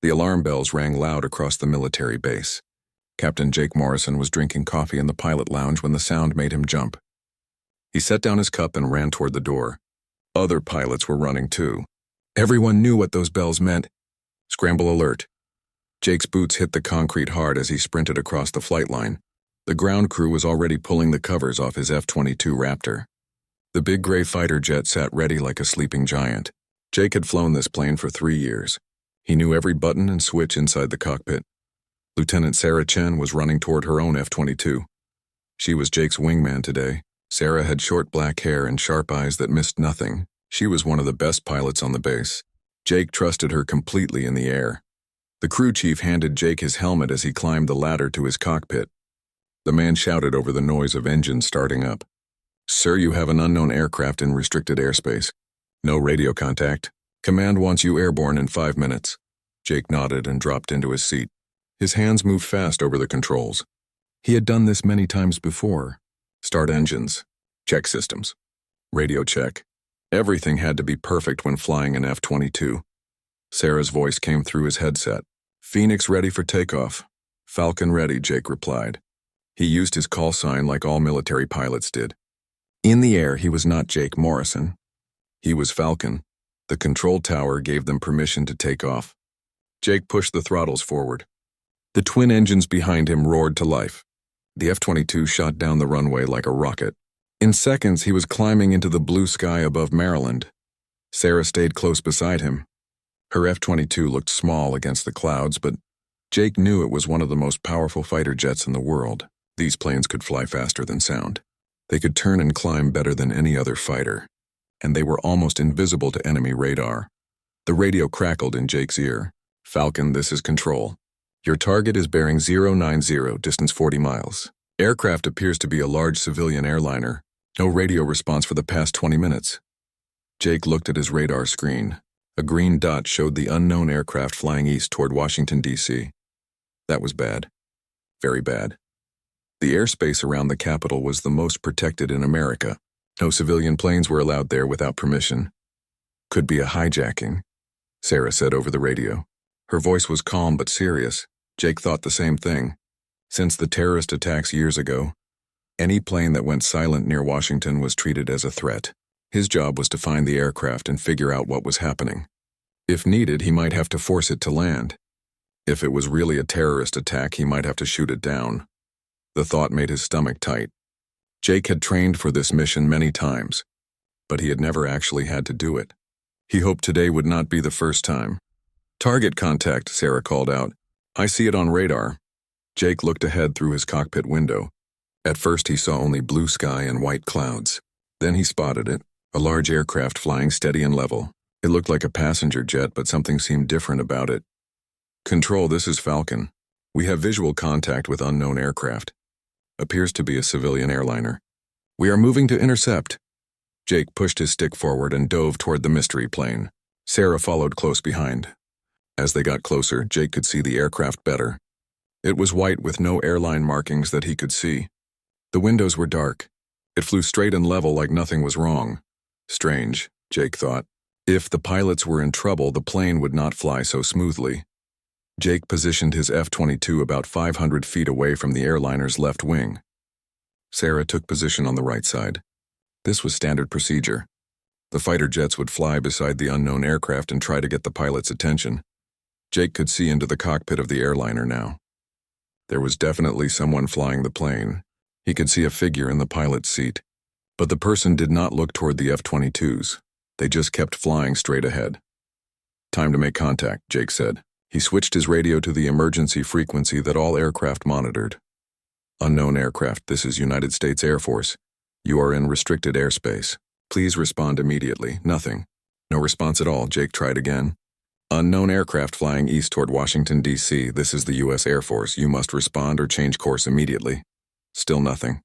The alarm bells rang loud across the military base. Captain Jake Morrison was drinking coffee in the pilot lounge when the sound made him jump. He set down his cup and ran toward the door. Other pilots were running too. Everyone knew what those bells meant. Scramble alert. Jake's boots hit the concrete hard as he sprinted across the flight line. The ground crew was already pulling the covers off his F-22 Raptor. The big gray fighter jet sat ready like a sleeping giant. Jake had flown this plane for 3 years. He knew every button and switch inside the cockpit. Lieutenant Sarah Chen was running toward her own F-22. She was Jake's wingman today. Sarah had short black hair and sharp eyes that missed nothing. She was one of the best pilots on the base. Jake trusted her completely in the air. The crew chief handed Jake his helmet as he climbed the ladder to his cockpit. The man shouted over the noise of engines starting up. "Sir, you have an unknown aircraft in restricted airspace. No radio contact. Command wants you airborne in 5 minutes." Jake nodded and dropped into his seat. His hands moved fast over the controls. He had done this many times before. Start engines. Check systems. Radio check. Everything had to be perfect when flying an F-22. Sarah's voice came through his headset. "Phoenix ready for takeoff." "Falcon ready," Jake replied. He used his call sign like all military pilots did. In the air, he was not Jake Morrison. He was Falcon. The control tower gave them permission to take off. Jake pushed the throttles forward. The twin engines behind him roared to life. The F-22 shot down the runway like a rocket. In seconds, he was climbing into the blue sky above Maryland. Sarah stayed close beside him. Her F-22 looked small against the clouds, but Jake knew it was one of the most powerful fighter jets in the world. These planes could fly faster than sound. They could turn and climb better than any other fighter. And they were almost invisible to enemy radar. The radio crackled in Jake's ear. "Falcon, this is control. Your target is bearing 090, distance 40 miles. Aircraft appears to be a large civilian airliner. No radio response for the past 20 minutes. Jake looked at his radar screen. A green dot showed the unknown aircraft flying east toward Washington, D.C. That was bad. Very bad. The airspace around the capital was the most protected in America. No civilian planes were allowed there without permission. "Could be a hijacking," Sarah said over the radio. Her voice was calm but serious. Jake thought the same thing. Since the terrorist attacks years ago, any plane that went silent near Washington was treated as a threat. His job was to find the aircraft and figure out what was happening. If needed, he might have to force it to land. If it was really a terrorist attack, he might have to shoot it down. The thought made his stomach tight. Jake had trained for this mission many times, but he had never actually had to do it. He hoped today would not be the first time. "Target contact," Sarah called out. "I see it on radar." Jake looked ahead through his cockpit window. At first he saw only blue sky and white clouds. Then he spotted it, a large aircraft flying steady and level. It looked like a passenger jet, but something seemed different about it. "Control, this is Falcon. We have visual contact with unknown aircraft. Appears to be a civilian airliner. We are moving to intercept." Jake pushed his stick forward and dove toward the mystery plane. Sarah followed close behind. As they got closer, Jake could see the aircraft better. It was white with no airline markings that he could see. The windows were dark. It flew straight and level like nothing was wrong. Strange, Jake thought. If the pilots were in trouble, the plane would not fly so smoothly. Jake positioned his F-22 about 500 feet away from the airliner's left wing. Sarah took position on the right side. This was standard procedure. The fighter jets would fly beside the unknown aircraft and try to get the pilot's attention. Jake could see into the cockpit of the airliner now. There was definitely someone flying the plane. He could see a figure in the pilot's seat. But the person did not look toward the F-22s. They just kept flying straight ahead. "Time to make contact," Jake said. He switched his radio to the emergency frequency that all aircraft monitored. "Unknown aircraft, this is United States Air Force. You are in restricted airspace. Please respond immediately." Nothing. No response at all, Jake tried again. "Unknown aircraft flying east toward Washington, D.C. This is the U.S. Air Force. You must respond or change course immediately." Still nothing.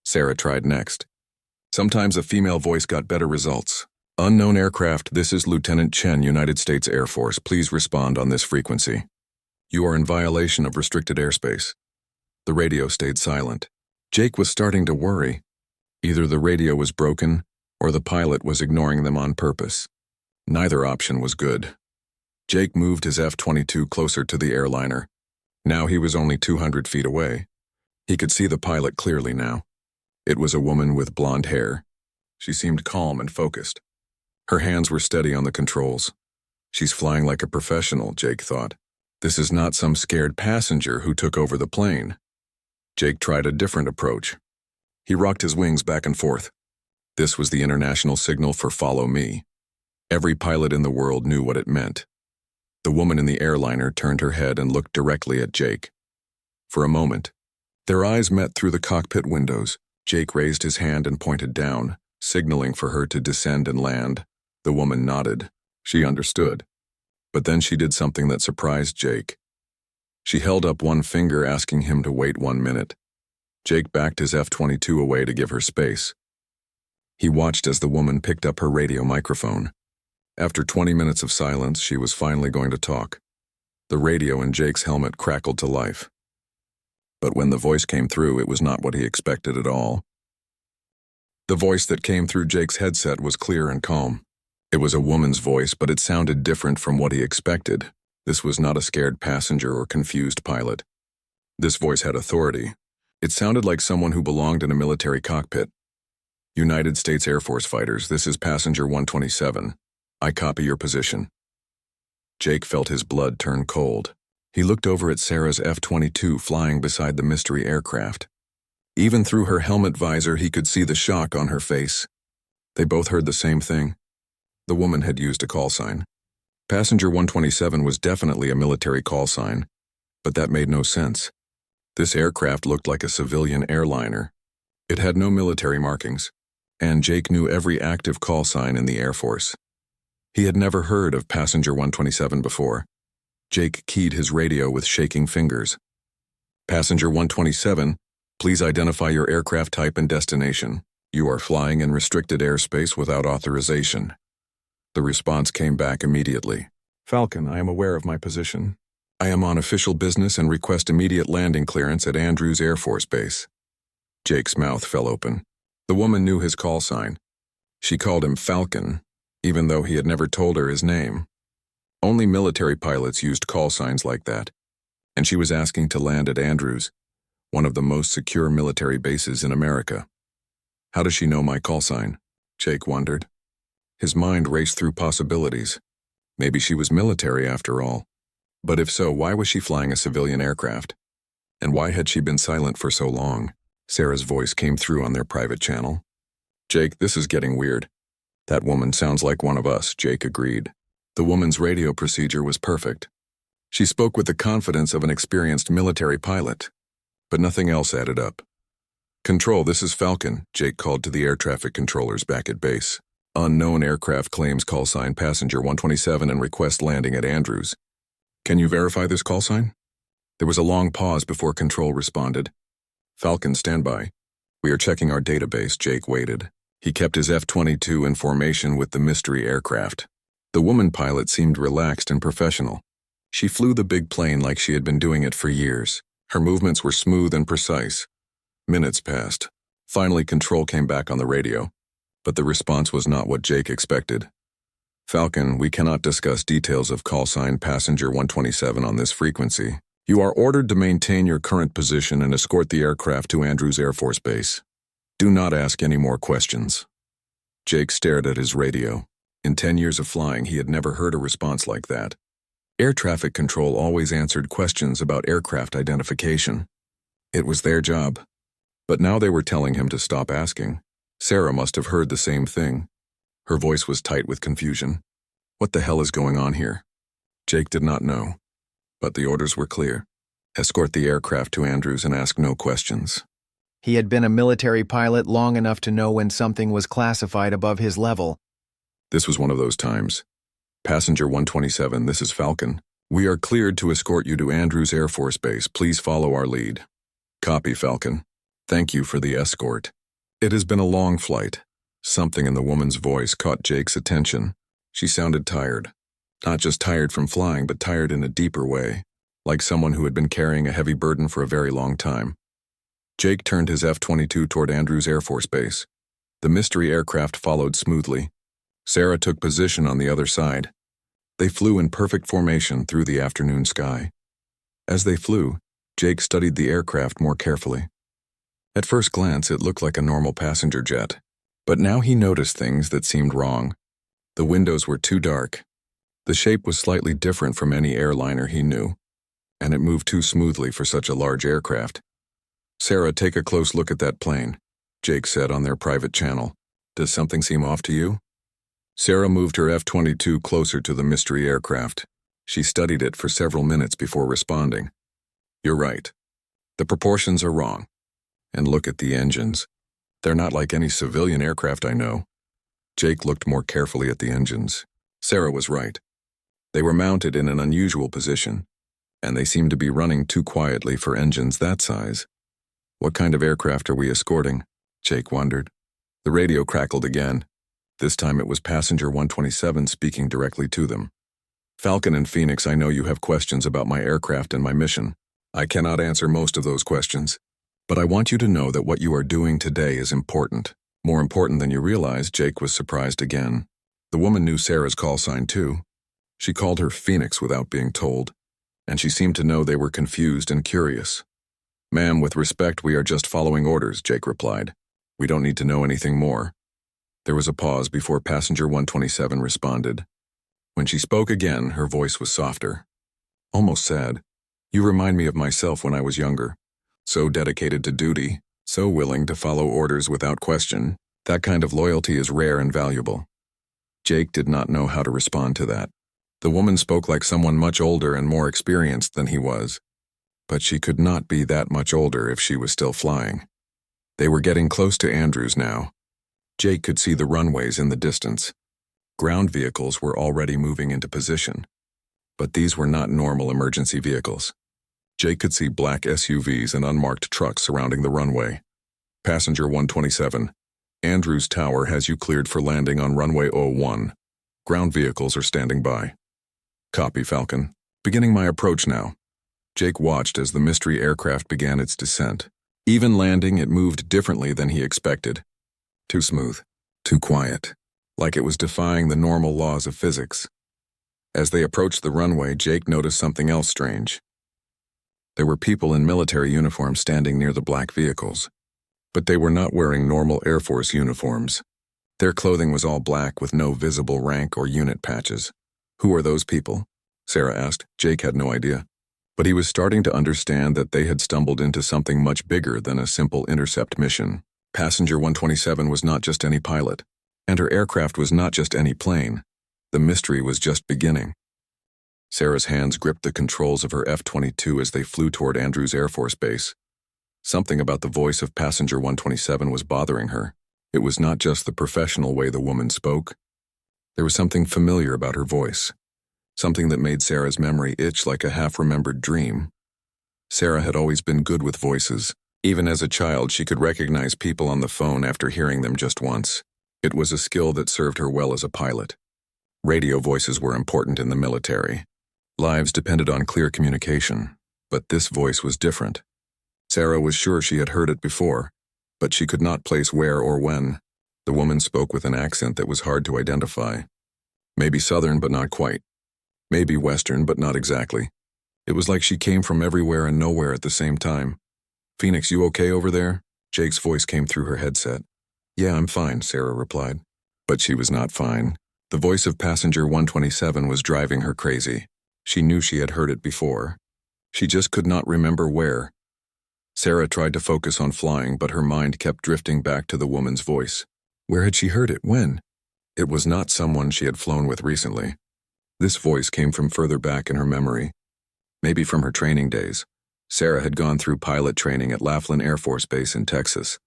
Sarah tried next. Sometimes a female voice got better results. "Unknown aircraft, this is Lieutenant Chen, United States Air Force. Please respond on this frequency. You are in violation of restricted airspace." The radio stayed silent. Jake was starting to worry. Either the radio was broken, or the pilot was ignoring them on purpose. Neither option was good. Jake moved his F-22 closer to the airliner. Now he was only 200 feet away. He could see the pilot clearly now. It was a woman with blonde hair. She seemed calm and focused. Her hands were steady on the controls. She's flying like a professional, Jake thought. This is not some scared passenger who took over the plane. Jake tried a different approach. He rocked his wings back and forth. This was the international signal for follow me. Every pilot in the world knew what it meant. The woman in the airliner turned her head and looked directly at Jake. For a moment, their eyes met through the cockpit windows. Jake raised his hand and pointed down, signaling for her to descend and land. The woman nodded. She understood. But then she did something that surprised Jake. She held up one finger, asking him to wait 1 minute. Jake backed his F-22 away to give her space. He watched as the woman picked up her radio microphone. After 20 minutes of silence, she was finally going to talk. The radio in Jake's helmet crackled to life. But when the voice came through, it was not what he expected at all. The voice that came through Jake's headset was clear and calm. It was a woman's voice, but it sounded different from what he expected. This was not a scared passenger or confused pilot. This voice had authority. It sounded like someone who belonged in a military cockpit. United States Air Force fighters, this is passenger 127. I copy your position. Jake felt his blood turn cold. He looked over at Sarah's F-22 flying beside the mystery aircraft. Even through her helmet visor, he could see the shock on her face. They both heard the same thing. The woman had used a call sign. Passenger 127 was definitely a military call sign, but that made no sense. This aircraft looked like a civilian airliner. It had no military markings, and Jake knew every active call sign in the Air Force. He had never heard of Passenger 127 before. Jake keyed his radio with shaking fingers. Passenger 127, please identify your aircraft type and destination. You are flying in restricted airspace without authorization. The response came back immediately. Falcon, I am aware of my position. I am on official business and request immediate landing clearance at Andrews Air Force Base. Jake's mouth fell open. The woman knew his call sign. She called him Falcon, even though he had never told her his name. Only military pilots used call signs like that, and she was asking to land at Andrews, one of the most secure military bases in America. How does she know my call sign? Jake wondered. His mind raced through possibilities. Maybe she was military after all. But if so, why was she flying a civilian aircraft? And why had she been silent for so long? Sarah's voice came through on their private channel. Jake, this is getting weird. That woman sounds like one of us, Jake agreed. The woman's radio procedure was perfect. She spoke with the confidence of an experienced military pilot, but nothing else added up. Control, this is Falcon, Jake called to the air traffic controllers back at base. Unknown aircraft claims call sign passenger 127 and request landing at Andrews. Can you verify this call sign? There was a long pause before control responded. Falcon, stand by. We are checking our database, Jake waited. He kept his F-22 in formation with the mystery aircraft. The woman pilot seemed relaxed and professional. She flew the big plane like she had been doing it for years. Her movements were smooth and precise. Minutes passed. Finally, control came back on the radio. But the response was not what Jake expected. Falcon, we cannot discuss details of call sign passenger 127 on this frequency. You are ordered to maintain your current position and escort the aircraft to Andrews Air Force Base. Do not ask any more questions. Jake stared at his radio. In 10 years of flying, he had never heard a response like that. Air traffic control always answered questions about aircraft identification. It was their job. But now they were telling him to stop asking. Sarah must have heard the same thing. Her voice was tight with confusion. What the hell is going on here? Jake did not know. But the orders were clear. Escort the aircraft to Andrews and ask no questions. He had been a military pilot long enough to know when something was classified above his level. This was one of those times. Passenger 127, this is Falcon. We are cleared to escort you to Andrews Air Force Base. Please follow our lead. Copy, Falcon. Thank you for the escort. It has been a long flight. Something in the woman's voice caught Jake's attention. She sounded tired. Not just tired from flying, but tired in a deeper way, like someone who had been carrying a heavy burden for a very long time. Jake turned his F-22 toward Andrews Air Force Base. The mystery aircraft followed smoothly. Sarah took position on the other side. They flew in perfect formation through the afternoon sky. As they flew, Jake studied the aircraft more carefully. At first glance, it looked like a normal passenger jet, but now he noticed things that seemed wrong. The windows were too dark. The shape was slightly different from any airliner he knew, and it moved too smoothly for such a large aircraft. "Sarah, take a close look at that plane," Jake said on their private channel. "Does something seem off to you?" Sarah moved her F-22 closer to the mystery aircraft. She studied it for several minutes before responding. "You're right. The proportions are wrong. And look at the engines. They're not like any civilian aircraft I know." Jake looked more carefully at the engines. Sarah was right. They were mounted in an unusual position, and they seemed to be running too quietly for engines that size. "What kind of aircraft are we escorting?" Jake wondered. The radio crackled again. This time it was Passenger 127 speaking directly to them. "Falcon and Phoenix, I know you have questions about my aircraft and my mission. I cannot answer most of those questions. But I want you to know that what you are doing today is important. More important than you realize." Jake was surprised again. The woman knew Sarah's call sign too. She called her Phoenix without being told, and she seemed to know they were confused and curious. "Ma'am, with respect, we are just following orders," Jake replied. "We don't need to know anything more." There was a pause before Passenger 127 responded. When she spoke again, her voice was softer, almost sad. "You remind me of myself when I was younger. So dedicated to duty, so willing to follow orders without question. That kind of loyalty is rare and valuable." Jake did not know how to respond to that. The woman spoke like someone much older and more experienced than he was. But she could not be that much older if she was still flying. They were getting close to Andrews now. Jake could see the runways in the distance. Ground vehicles were already moving into position. But these were not normal emergency vehicles. Jake could see black SUVs and unmarked trucks surrounding the runway. "Passenger 127, Andrews Tower has you cleared for landing on runway 01. Ground vehicles are standing by." "Copy, Falcon. Beginning my approach now." Jake watched as the mystery aircraft began its descent. Even landing, it moved differently than he expected. Too smooth, too quiet, like it was defying the normal laws of physics. As they approached the runway, Jake noticed something else strange. There were people in military uniforms standing near the black vehicles. But they were not wearing normal Air Force uniforms. Their clothing was all black with no visible rank or unit patches. "Who are those people?" Sarah asked. Jake had no idea. But he was starting to understand that they had stumbled into something much bigger than a simple intercept mission. Passenger 127 was not just any pilot, and her aircraft was not just any plane. The mystery was just beginning. Sarah's hands gripped the controls of her F-22 as they flew toward Andrews Air Force Base. Something about the voice of Passenger 127 was bothering her. It was not just the professional way the woman spoke. There was something familiar about her voice, something that made Sarah's memory itch like a half-remembered dream. Sarah had always been good with voices. Even as a child, she could recognize people on the phone after hearing them just once. It was a skill that served her well as a pilot. Radio voices were important in the military. Lives depended on clear communication, but this voice was different. Sarah was sure she had heard it before, but she could not place where or when. The woman spoke with an accent that was hard to identify. Maybe Southern, but not quite. Maybe Western, but not exactly. It was like she came from everywhere and nowhere at the same time. "Phoenix, you okay over there?" Jake's voice came through her headset. "Yeah, I'm fine," Sarah replied. But she was not fine. The voice of Passenger 127 was driving her crazy. She knew she had heard it before. She just could not remember where. Sarah tried to focus on flying, but her mind kept drifting back to the woman's voice. Where had she heard it? When? It was not someone she had flown with recently. This voice came from further back in her memory. Maybe from her training days. Sarah had gone through pilot training at Laughlin Air Force Base in Texas.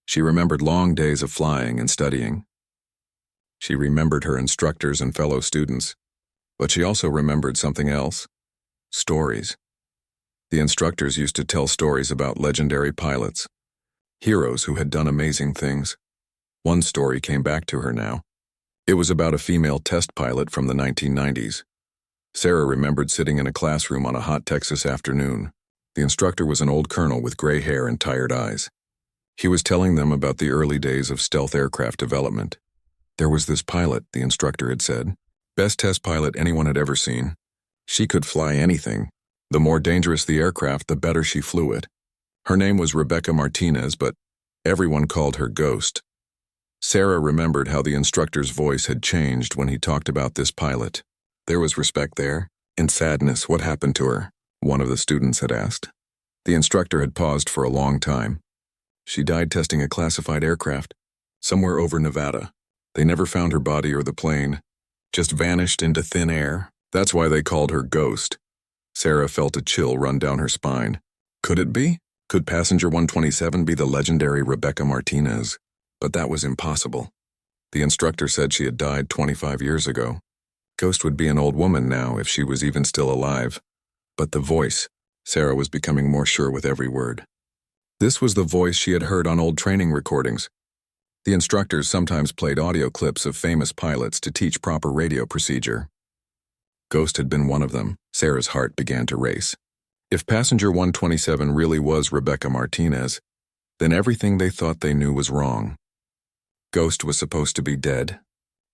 She remembered long days of flying and studying. She remembered her instructors and fellow students. But she also remembered something else. Stories. The instructors used to tell stories about legendary pilots, heroes who had done amazing things. One story came back to her now. It was about a female test pilot from the 1990s. Sarah remembered sitting in a classroom on a hot Texas afternoon. The instructor was an old colonel with gray hair and tired eyes. He was telling them about the early days of stealth aircraft development. There was this pilot, the instructor had said. Best test pilot anyone had ever seen. She could fly anything. The more dangerous the aircraft, the better she flew it. Her name was Rebecca Martinez, but everyone called her Ghost. Sarah remembered how the instructor's voice had changed when he talked about this pilot. There was respect there. In sadness, what happened to her? One of the students had asked. The instructor had paused for a long time. She died testing a classified aircraft, somewhere over Nevada. They never found her body or the plane. Just vanished into thin air. That's why they called her Ghost. Sarah felt a chill run down her spine. Could it be? Could passenger 127 be the legendary Rebecca Martinez? But that was impossible. The instructor said she had died 25 years ago. Ghost would be an old woman now if she was even still alive. But the voice, Sarah was becoming more sure with every word. This was the voice she had heard on old training recordings. The instructors sometimes played audio clips of famous pilots to teach proper radio procedure. Ghost had been one of them. Sarah's heart began to race. If passenger 127 really was Rebecca Martinez, then everything they thought they knew was wrong. Ghost was supposed to be dead.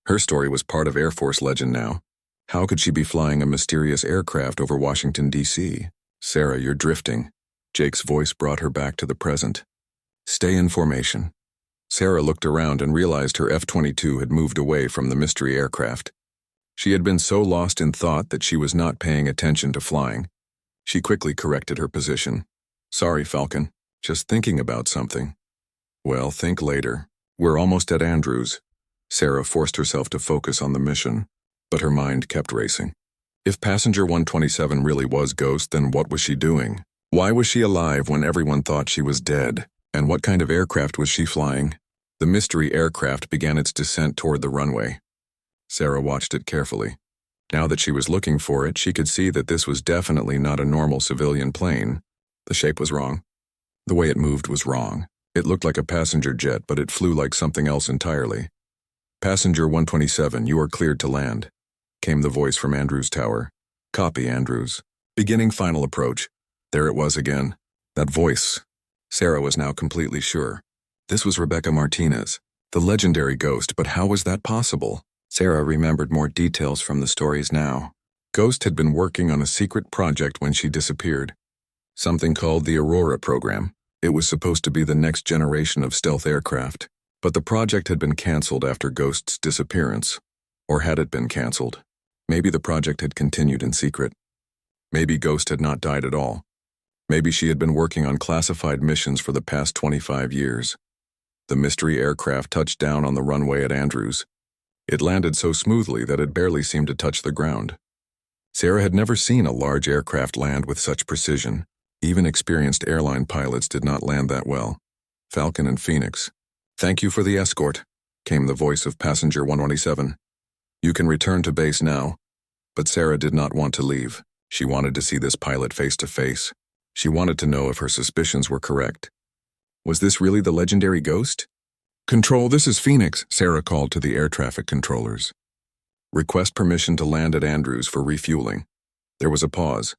Her story was part of Air Force legend now. How could she be flying a mysterious aircraft over Washington, D.C.? Sarah, you're drifting. Jake's voice brought her back to the present. Stay in formation. Sarah looked around and realized her F-22 had moved away from the mystery aircraft. She had been so lost in thought that she was not paying attention to flying. She quickly corrected her position. Sorry, Falcon. Just thinking about something. Well, think later. We're almost at Andrews. Sarah forced herself to focus on the mission, but her mind kept racing. If passenger 127 really was Ghost, then what was she doing? Why was she alive when everyone thought she was dead? And what kind of aircraft was she flying? The mystery aircraft began its descent toward the runway. Sarah watched it carefully. Now that she was looking for it, she could see that this was definitely not a normal civilian plane. The shape was wrong. The way it moved was wrong. It looked like a passenger jet, but it flew like something else entirely. Passenger 127, you are cleared to land, came the voice from Andrews Tower. Copy, Andrews. Beginning final approach. There it was again. That voice. Sarah was now completely sure. This was Rebecca Martinez, the legendary Ghost, but how was that possible? Sarah remembered more details from the stories now. Ghost had been working on a secret project when she disappeared. Something called the Aurora program. It was supposed to be the next generation of stealth aircraft. But the project had been canceled after Ghost's disappearance. Or had it been canceled? Maybe the project had continued in secret. Maybe Ghost had not died at all. Maybe she had been working on classified missions for the past 25 years. The mystery aircraft touched down on the runway at Andrews. It landed so smoothly that it barely seemed to touch the ground. Sarah had never seen a large aircraft land with such precision. Even experienced airline pilots did not land that well. Falcon and Phoenix. Thank you for the escort, came the voice of passenger 127. You can return to base now. But Sarah did not want to leave. She wanted to see this pilot face to face. She wanted to know if her suspicions were correct. Was this really the legendary Ghost? Control, this is Phoenix, Sarah called to the air traffic controllers. Request permission to land at Andrews for refueling. There was a pause.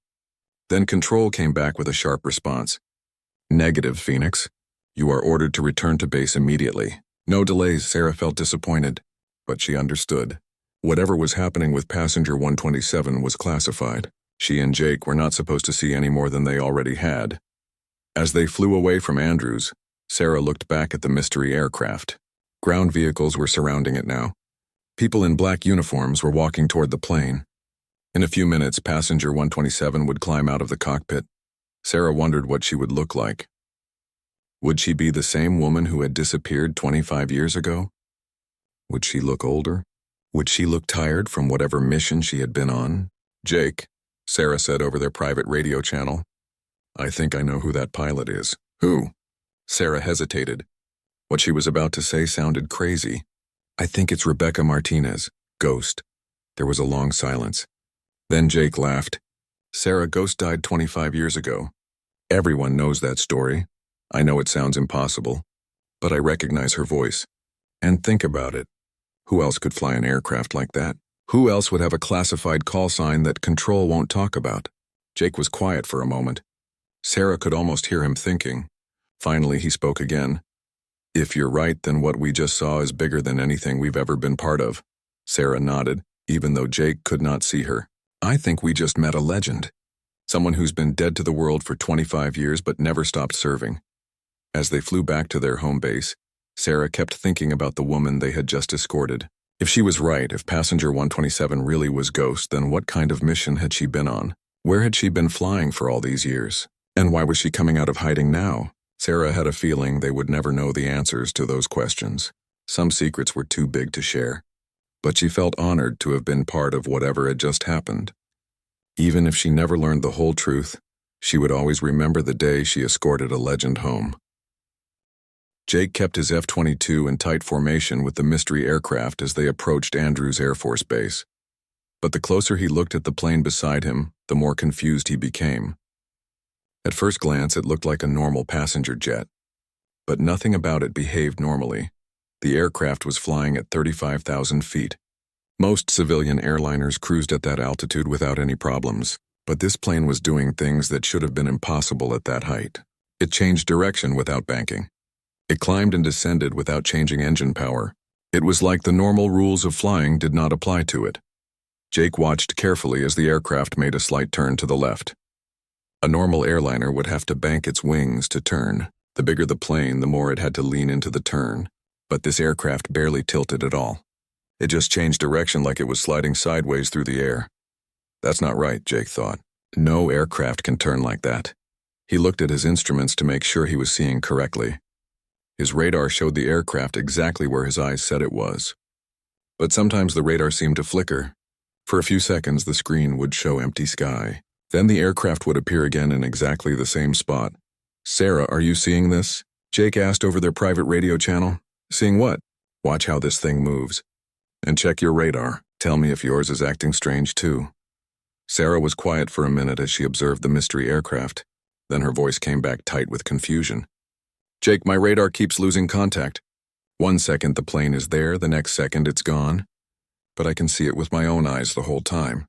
Then Control came back with a sharp response. Negative, Phoenix. You are ordered to return to base immediately. No delays. Sarah felt disappointed, but she understood. Whatever was happening with passenger 127 was classified. She and Jake were not supposed to see any more than they already had. As they flew away from Andrews, Sarah looked back at the mystery aircraft. Ground vehicles were surrounding it now. People in black uniforms were walking toward the plane. In a few minutes, passenger 127 would climb out of the cockpit. Sarah wondered what she would look like. Would she be the same woman who had disappeared 25 years ago? Would she look older? Would she look tired from whatever mission she had been on? Jake, Sarah said over their private radio channel. I think I know who that pilot is. Who? Sarah hesitated. What she was about to say sounded crazy. I think it's Rebecca Martinez, Ghost. There was a long silence. Then Jake laughed. Sarah, Ghost died 25 years ago. Everyone knows that story. I know it sounds impossible, but I recognize her voice. And think about it. Who else could fly an aircraft like that? Who else would have a classified call sign that Control won't talk about? Jake was quiet for a moment. Sarah could almost hear him thinking. Finally, he spoke again. If you're right, then what we just saw is bigger than anything we've ever been part of. Sarah nodded. even though Jake could not see her. "I think we just met a legend. Someone who's been dead to the world for 25 years but never stopped serving." As they flew back to their home base, Sarah kept thinking about the woman they had just escorted. If she was right, if passenger 127 really was Ghost, then what kind of mission had she been on? Where had she been flying for all these years? And why was she coming out of hiding now? Sarah had a feeling they would never know the answers to those questions. Some secrets were too big to share. But she felt honored to have been part of whatever had just happened. Even if she never learned the whole truth, she would always remember the day she escorted a legend home. Jake kept his F-22 in tight formation with the mystery aircraft as they approached Andrews Air Force Base. But the closer he looked at the plane beside him, the more confused he became. At first glance, it looked like a normal passenger jet. But nothing about it behaved normally. The aircraft was flying at 35,000 feet. Most civilian airliners cruised at that altitude without any problems, but this plane was doing things that should have been impossible at that height. It changed direction without banking. It climbed and descended without changing engine power. It was like the normal rules of flying did not apply to it. Jake watched carefully as the aircraft made a slight turn to the left. A normal airliner would have to bank its wings to turn. The bigger the plane, the more it had to lean into the turn. But this aircraft barely tilted at all. It just changed direction like it was sliding sideways through the air. That's not right, Jake thought. No aircraft can turn like that. He looked at his instruments to make sure he was seeing correctly. His radar showed the aircraft exactly where his eyes said it was. But sometimes the radar seemed to flicker. For a few seconds, the screen would show empty sky. Then the aircraft would appear again in exactly the same spot. "Sarah, are you seeing this?" Jake asked over their private radio channel. "Seeing what?" "Watch how this thing moves. And check your radar. Tell me if yours is acting strange too." Sarah was quiet for a minute as she observed the mystery aircraft. Then her voice came back tight with confusion. "Jake, my radar keeps losing contact. 1 second the plane is there, the next second it's gone. But I can see it with my own eyes the whole time."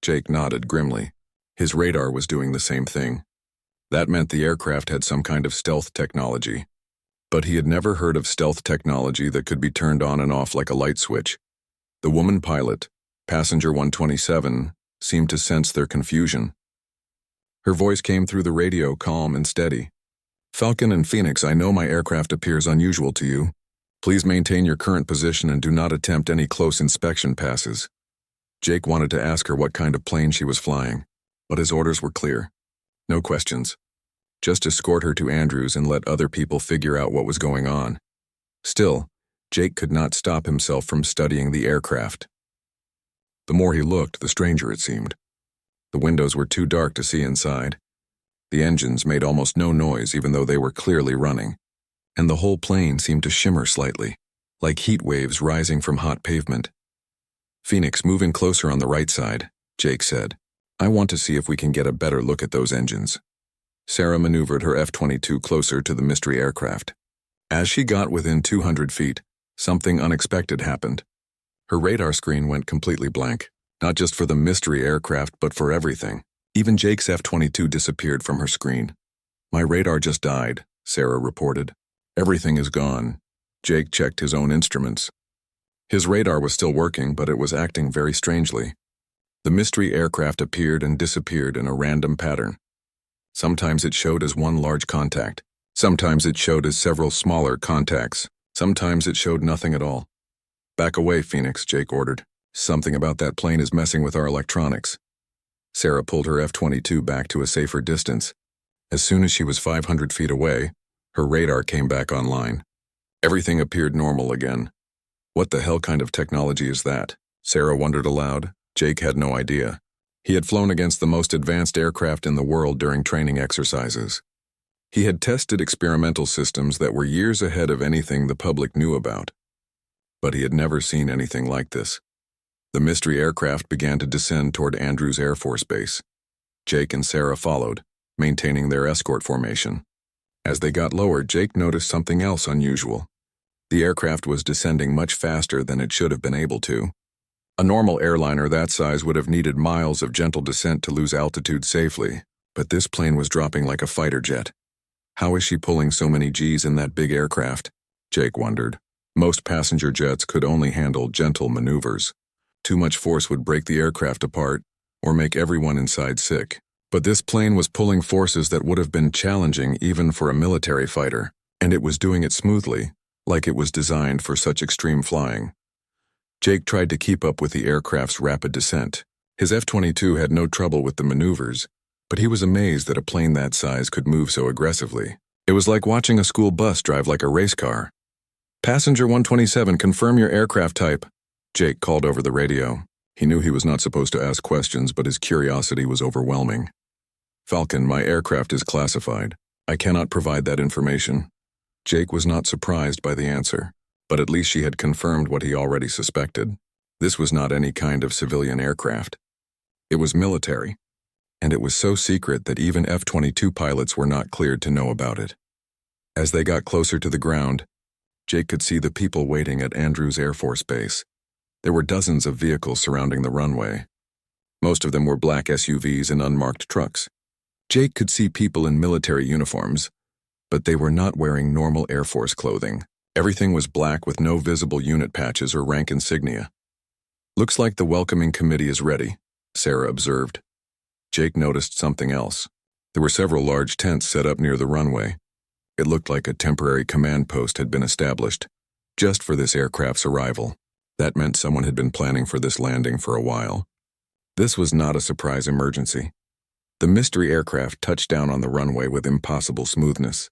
Jake nodded grimly. His radar was doing the same thing. That meant the aircraft had some kind of stealth technology. But he had never heard of stealth technology that could be turned on and off like a light switch. The woman pilot, passenger 127, seemed to sense their confusion. Her voice came through the radio, calm and steady. "Falcon and Phoenix, I know my aircraft appears unusual to you. Please maintain your current position and do not attempt any close inspection passes." Jake wanted to ask her what kind of plane she was flying, but his orders were clear. No questions. Just escort her to Andrews and let other people figure out what was going on. Still, Jake could not stop himself from studying the aircraft. The more he looked, the stranger it seemed. The windows were too dark to see inside. The engines made almost no noise even though they were clearly running. And the whole plane seemed to shimmer slightly, like heat waves rising from hot pavement. "Phoenix, move in closer on the right side," Jake said. "I want to see if we can get a better look at those engines." Sarah maneuvered her F-22 closer to the mystery aircraft. As she got within 200 feet, something unexpected happened. Her radar screen went completely blank, not just for the mystery aircraft but for everything. Even Jake's F-22 disappeared from her screen. "My radar just died," Sarah reported. "Everything is gone." Jake checked his own instruments. His radar was still working, but it was acting very strangely. The mystery aircraft appeared and disappeared in a random pattern. Sometimes it showed as one large contact. Sometimes it showed as several smaller contacts. Sometimes it showed nothing at all. "Back away, Phoenix," Jake ordered. "Something about that plane is messing with our electronics." Sarah pulled her F-22 back to a safer distance. As soon as she was 500 feet away, her radar came back online. Everything appeared normal again. What the hell kind of technology is that? Sarah wondered aloud. Jake had no idea. He had flown against the most advanced aircraft in the world during training exercises. He had tested experimental systems that were years ahead of anything the public knew about. But he had never seen anything like this. The mystery aircraft began to descend toward Andrews Air Force Base. Jake and Sarah followed, maintaining their escort formation. As they got lower, Jake noticed something else unusual. The aircraft was descending much faster than it should have been able to. A normal airliner that size would have needed miles of gentle descent to lose altitude safely, but this plane was dropping like a fighter jet. How is she pulling so many Gs in that big aircraft? Jake wondered. Most passenger jets could only handle gentle maneuvers. Too much force would break the aircraft apart or make everyone inside sick. But this plane was pulling forces that would have been challenging even for a military fighter, and it was doing it smoothly, like it was designed for such extreme flying. Jake tried to keep up with the aircraft's rapid descent. His F-22 had no trouble with the maneuvers, but he was amazed that a plane that size could move so aggressively. It was like watching a school bus drive like a race car. "Passenger 127, confirm your aircraft type," Jake called over the radio. He knew he was not supposed to ask questions, but his curiosity was overwhelming. "Falcon, my aircraft is classified. I cannot provide that information." Jake was not surprised by the answer, but at least she had confirmed what he already suspected. This was not any kind of civilian aircraft. It was military, and it was so secret that even F-22 pilots were not cleared to know about it. As they got closer to the ground, Jake could see the people waiting at Andrews Air Force Base. There were dozens of vehicles surrounding the runway. Most of them were black SUVs and unmarked trucks. Jake could see people in military uniforms, but they were not wearing normal Air Force clothing. Everything was black with no visible unit patches or rank insignia. "Looks like the welcoming committee is ready," Sarah observed. Jake noticed something else. There were several large tents set up near the runway. It looked like a temporary command post had been established, just for this aircraft's arrival. That meant someone had been planning for this landing for a while. This was not a surprise emergency. The mystery aircraft touched down on the runway with impossible smoothness.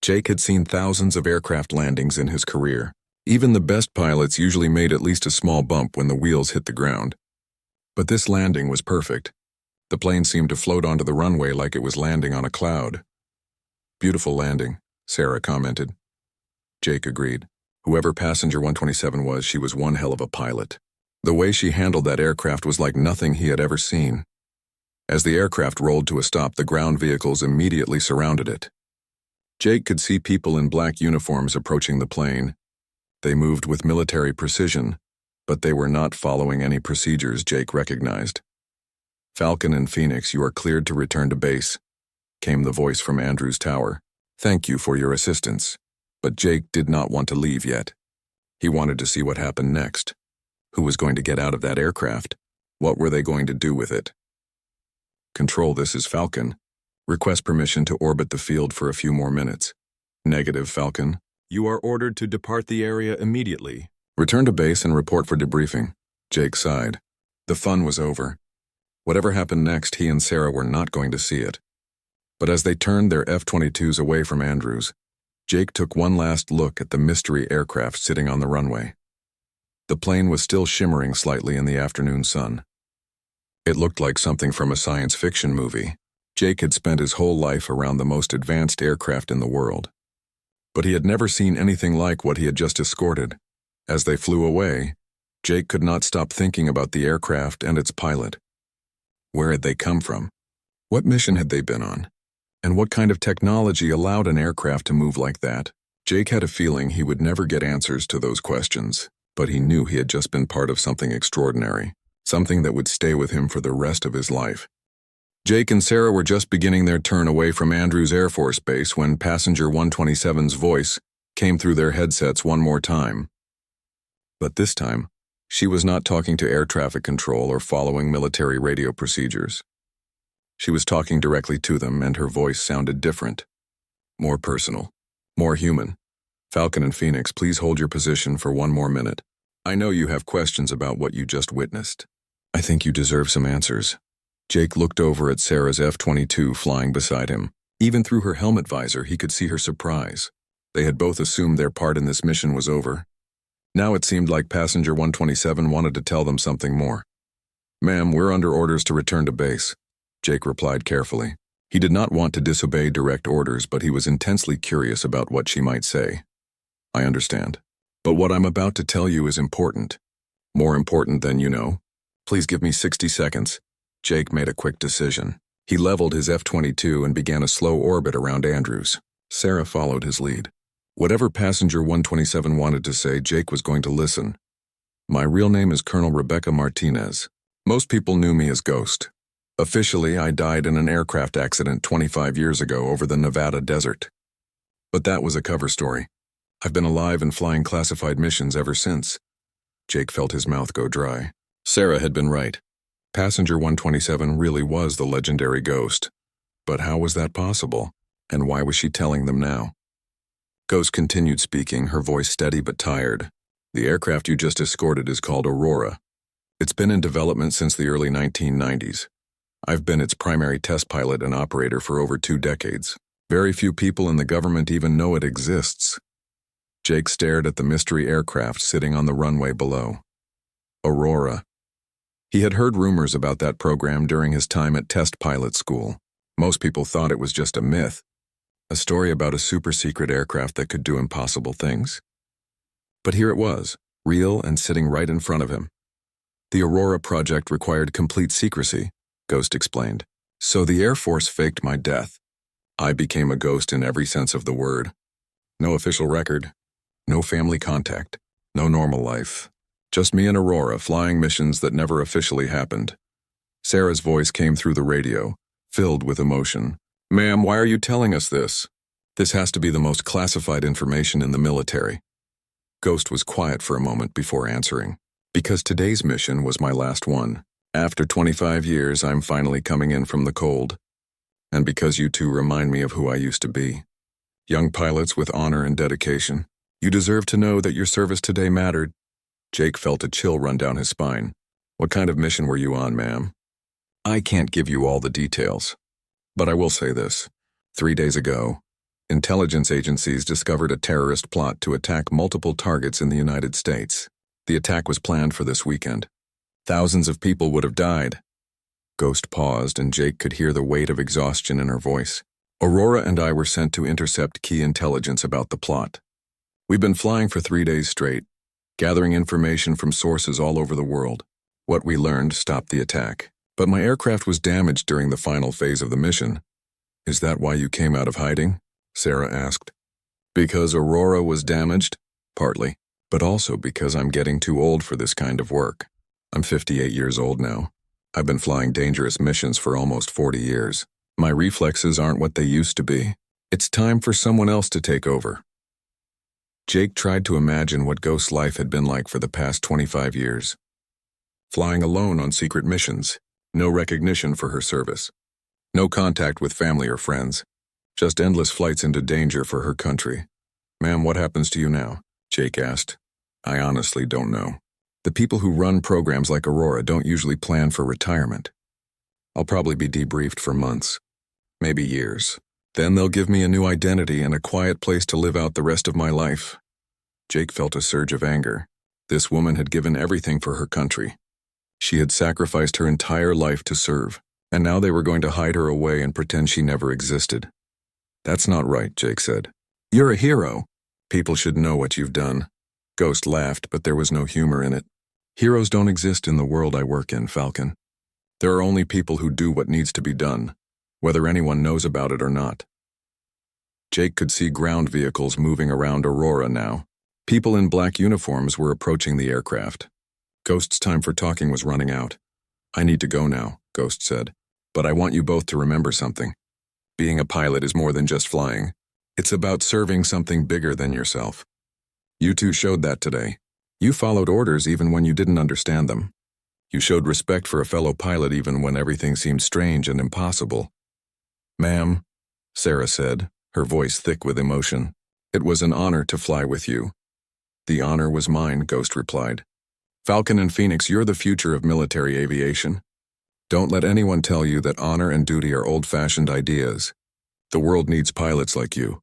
Jake had seen thousands of aircraft landings in his career. Even the best pilots usually made at least a small bump when the wheels hit the ground. But this landing was perfect. The plane seemed to float onto the runway like it was landing on a cloud. "Beautiful landing," Sarah commented. Jake agreed. Whoever passenger 127 was, she was one hell of a pilot. The way she handled that aircraft was like nothing he had ever seen. As the aircraft rolled to a stop, the ground vehicles immediately surrounded it. Jake could see people in black uniforms approaching the plane. They moved with military precision, but they were not following any procedures Jake recognized. "Falcon and Phoenix, you are cleared to return to base," came the voice from Andrews Tower. "Thank you for your assistance." But Jake did not want to leave yet. He wanted to see what happened next. Who was going to get out of that aircraft? What were they going to do with it? "Control, this is Falcon. Request permission to orbit the field for a few more minutes." "Negative, Falcon. You are ordered to depart the area immediately. Return to base and report for debriefing." Jake sighed. The fun was over. Whatever happened next, he and Sarah were not going to see it. But as they turned their F-22s away from Andrews, Jake took one last look at the mystery aircraft sitting on the runway. The plane was still shimmering slightly in the afternoon sun. It looked like something from a science fiction movie. Jake had spent his whole life around the most advanced aircraft in the world. But he had never seen anything like what he had just escorted. As they flew away, Jake could not stop thinking about the aircraft and its pilot. Where had they come from? What mission had they been on? And what kind of technology allowed an aircraft to move like that? Jake had a feeling he would never get answers to those questions, but he knew he had just been part of something extraordinary, something that would stay with him for the rest of his life. Jake and Sarah were just beginning their turn away from Andrews Air Force Base when passenger 127's voice came through their headsets one more time. But this time, she was not talking to air traffic control or following military radio procedures. She was talking directly to them, and her voice sounded different. More personal. More human. "Falcon and Phoenix, please hold your position for one more minute. I know you have questions about what you just witnessed. I think you deserve some answers." Jake looked over at Sarah's F-22 flying beside him. Even through her helmet visor, he could see her surprise. They had both assumed their part in this mission was over. Now it seemed like passenger 127 wanted to tell them something more. "Ma'am, we're under orders to return to base," Jake replied carefully. He did not want to disobey direct orders, but he was intensely curious about what she might say. "I understand. But what I'm about to tell you is important. More important than you know. Please give me 60 seconds. Jake made a quick decision. He leveled his F-22 and began a slow orbit around Andrews. Sarah followed his lead. Whatever passenger 127 wanted to say, Jake was going to listen. "My real name is Colonel Rebecca Martinez. Most people knew me as Ghost. Officially, I died in an aircraft accident 25 years ago over the Nevada desert. But that was a cover story. I've been alive and flying classified missions ever since." Jake felt his mouth go dry. Sarah had been right. Passenger 127 really was the legendary Ghost. But how was that possible? And why was she telling them now? Ghost continued speaking, her voice steady but tired. The aircraft you just escorted is called Aurora. It's been in development since the early 1990s. I've been its primary test pilot and operator for over 2 decades. Very few people in the government even know it exists. Jake stared at the mystery aircraft sitting on the runway below. Aurora. He had heard rumors about that program during his time at test pilot school. Most people thought it was just a myth, a story about a super-secret aircraft that could do impossible things. But here it was, real and sitting right in front of him. The Aurora project required complete secrecy, Ghost explained. So the Air Force faked my death. I became a ghost in every sense of the word. No official record, no family contact, no normal life. Just me and Aurora flying missions that never officially happened. Sarah's voice came through the radio, filled with emotion. Ma'am, why are you telling us this? This has to be the most classified information in the military. Ghost was quiet for a moment before answering. Because today's mission was my last one. After 25 years, I'm finally coming in from the cold. And because you two remind me of who I used to be. Young pilots with honor and dedication. You deserve to know that your service today mattered. Jake felt a chill run down his spine. What kind of mission were you on, ma'am? I can't give you all the details. But I will say this. 3 days ago, intelligence agencies discovered a terrorist plot to attack multiple targets in the United States. The attack was planned for this weekend. Thousands of people would have died. Ghost paused, and Jake could hear the weight of exhaustion in her voice. Aurora and I were sent to intercept key intelligence about the plot. We've been flying for 3 days straight, gathering information from sources all over the world. What we learned stopped the attack. But my aircraft was damaged during the final phase of the mission. Is that why you came out of hiding? Sarah asked. Because Aurora was damaged? Partly. But also because I'm getting too old for this kind of work. I'm 58 years old now. I've been flying dangerous missions for almost 40 years. My reflexes aren't what they used to be. It's time for someone else to take over. Jake tried to imagine what Ghost's life had been like for the past 25 years. Flying alone on secret missions. No recognition for her service. No contact with family or friends. Just endless flights into danger for her country. Ma'am, what happens to you now? Jake asked. I honestly don't know. The people who run programs like Aurora don't usually plan for retirement. I'll probably be debriefed for months. Maybe years. Then they'll give me a new identity and a quiet place to live out the rest of my life. Jake felt a surge of anger. This woman had given everything for her country. She had sacrificed her entire life to serve, and now they were going to hide her away and pretend she never existed. That's not right, Jake said. You're a hero. People should know what you've done. Ghost laughed, but there was no humor in it. Heroes don't exist in the world I work in, Falcon. There are only people who do what needs to be done, whether anyone knows about it or not. Jake could see ground vehicles moving around Aurora now. People in black uniforms were approaching the aircraft. Ghost's time for talking was running out. I need to go now, Ghost said. But I want you both to remember something. Being a pilot is more than just flying. It's about serving something bigger than yourself. You two showed that today. You followed orders even when you didn't understand them. You showed respect for a fellow pilot even when everything seemed strange and impossible. Ma'am, Sarah said, her voice thick with emotion. It was an honor to fly with you. The honor was mine, Ghost replied. Falcon and Phoenix, you're the future of military aviation. Don't let anyone tell you that honor and duty are old-fashioned ideas. The world needs pilots like you.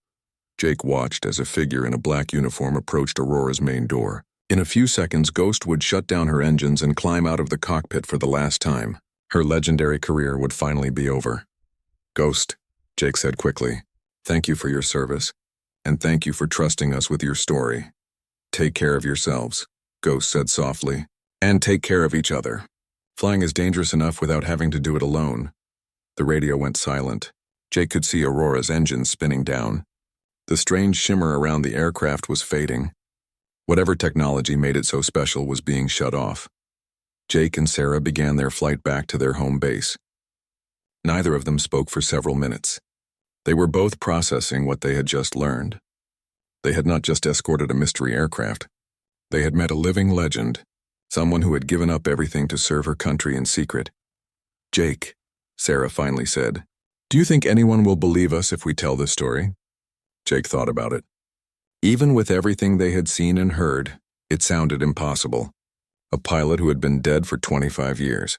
Jake watched as a figure in a black uniform approached Aurora's main door. In a few seconds, Ghost would shut down her engines and climb out of the cockpit for the last time. Her legendary career would finally be over. Ghost, Jake said quickly, thank you for your service, and thank you for trusting us with your story. Take care of yourselves. Ghost said softly, and take care of each other. Flying is dangerous enough without having to do it alone. The radio went silent. Jake could see Aurora's engines spinning down. The strange shimmer around the aircraft was fading. Whatever technology made it so special was being shut off. Jake and Sarah began their flight back to their home base. Neither of them spoke for several minutes. They were both processing what they had just learned. They had not just escorted a mystery aircraft. They had met a living legend, Someone who had given up everything to serve her country in secret. "Jake," Sarah finally said, "do you think anyone will believe us if we tell this story?" Jake thought about it. Even with everything they had seen and heard, it sounded impossible. A pilot who had been dead for 25 years.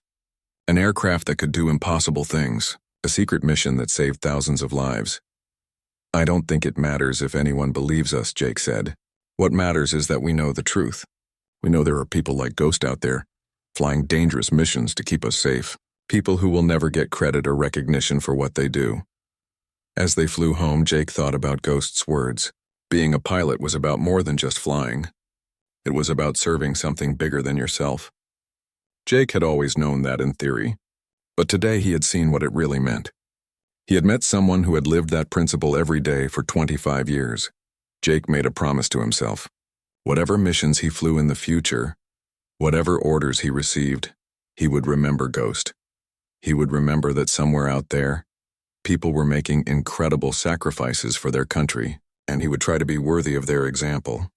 An aircraft that could do impossible things. A secret mission that saved thousands of lives. "I don't think it matters if anyone believes us," Jake said. "What matters is that we know the truth. We know there are people like Ghost out there, flying dangerous missions to keep us safe. People who will never get credit or recognition for what they do." As they flew home, Jake thought about Ghost's words. Being a pilot was about more than just flying. It was about serving something bigger than yourself. Jake had always known that in theory, but today he had seen what it really meant. He had met someone who had lived that principle every day for 25 years. Jake made a promise to himself. Whatever missions he flew in the future, whatever orders he received, he would remember Ghost. He would remember that somewhere out there, people were making incredible sacrifices for their country, and he would try to be worthy of their example.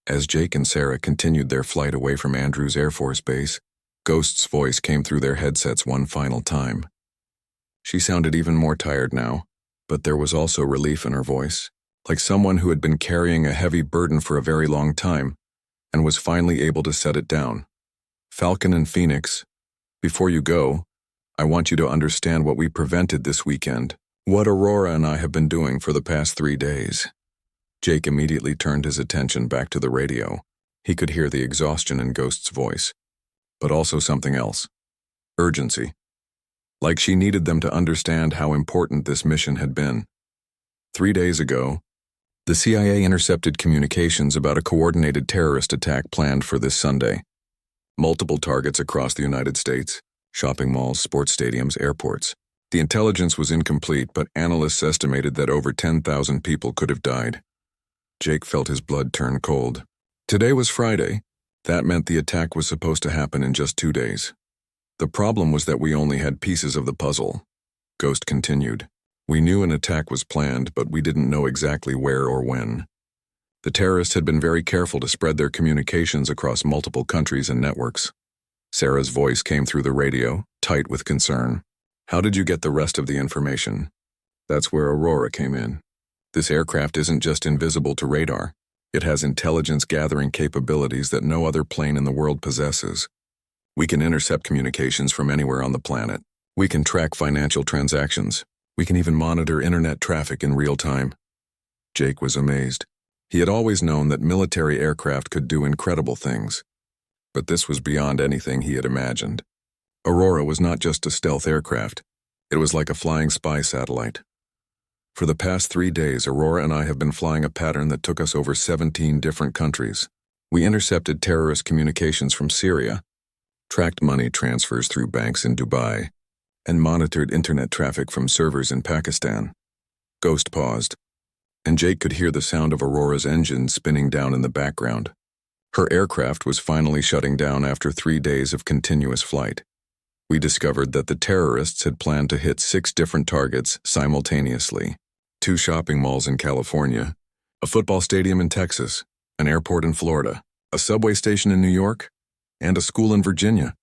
As Jake and Sarah continued their flight away from Andrews Air Force Base, Ghost's voice came through their headsets one final time. She sounded even more tired now, but there was also relief in her voice, like someone who had been carrying a heavy burden for a very long time and was finally able to set it down. "Falcon and Phoenix, before you go, I want you to understand what we prevented this weekend, what Aurora and I have been doing for the past 3 days. Jake immediately turned his attention back to the radio. He could hear the exhaustion in Ghost's voice, but also something else. Urgency. Like she needed them to understand how important this mission had been. 3 days ago, the CIA intercepted communications about a coordinated terrorist attack planned for this Sunday. Multiple targets across the United States, shopping malls, sports stadiums, airports. The intelligence was incomplete, but analysts estimated that over 10,000 people could have died. Jake felt his blood turn cold. Today was Friday. That meant the attack was supposed to happen in just 2 days. The problem was that we only had pieces of the puzzle. Ghost continued. We knew an attack was planned, but we didn't know exactly where or when. The terrorists had been very careful to spread their communications across multiple countries and networks. Sarah's voice came through the radio, tight with concern. "How did you get the rest of the information?" "That's where Aurora came in. This aircraft isn't just invisible to radar. It has intelligence-gathering capabilities that no other plane in the world possesses. We can intercept communications from anywhere on the planet. We can track financial transactions. We can even monitor internet traffic in real time." Jake was amazed. He had always known that military aircraft could do incredible things, but this was beyond anything he had imagined. Aurora was not just a stealth aircraft. It was like a flying spy satellite. "For the past 3 days, Aurora and I have been flying a pattern that took us over 17 different countries. We intercepted terrorist communications from Syria, tracked money transfers through banks in Dubai, and monitored internet traffic from servers in Pakistan." Ghost paused, and Jake could hear the sound of Aurora's engine spinning down in the background. Her aircraft was finally shutting down after 3 days of continuous flight. "We discovered that the terrorists had planned to hit 6 different targets simultaneously. 2 shopping malls in California, a football stadium in Texas, an airport in Florida, a subway station in New York, and a school in Virginia."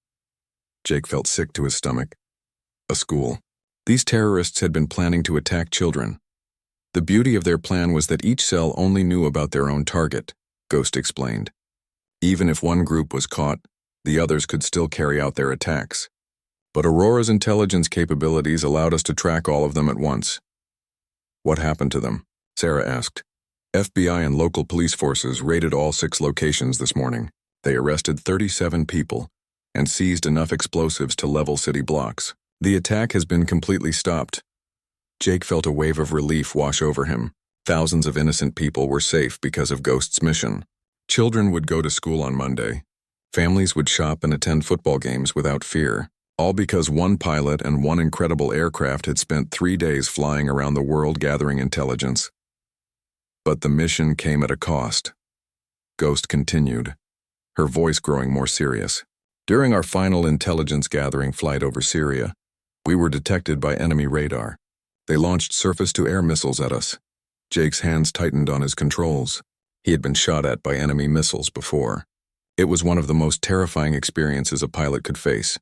Jake felt sick to his stomach. A school. These terrorists had been planning to attack children. The beauty of their plan was that each cell only knew about their own target, Ghost explained. Even if one group was caught, the others could still carry out their attacks. But Aurora's intelligence capabilities allowed us to track all of them at once. "What happened to them?" Sarah asked. "FBI and local police forces raided all 6 locations this morning. They arrested 37 people and seized enough explosives to level city blocks. The attack has been completely stopped." Jake felt a wave of relief wash over him. Thousands of innocent people were safe because of Ghost's mission. Children would go to school on Monday. Families would shop and attend football games without fear, all because one pilot and one incredible aircraft had spent 3 days flying around the world gathering intelligence. But the mission came at a cost. Ghost continued, her voice growing more serious. "During our final intelligence-gathering flight over Syria, we were detected by enemy radar. They launched surface-to-air missiles at us." Jake's hands tightened on his controls. He had been shot at by enemy missiles before. It was one of the most terrifying experiences a pilot could face.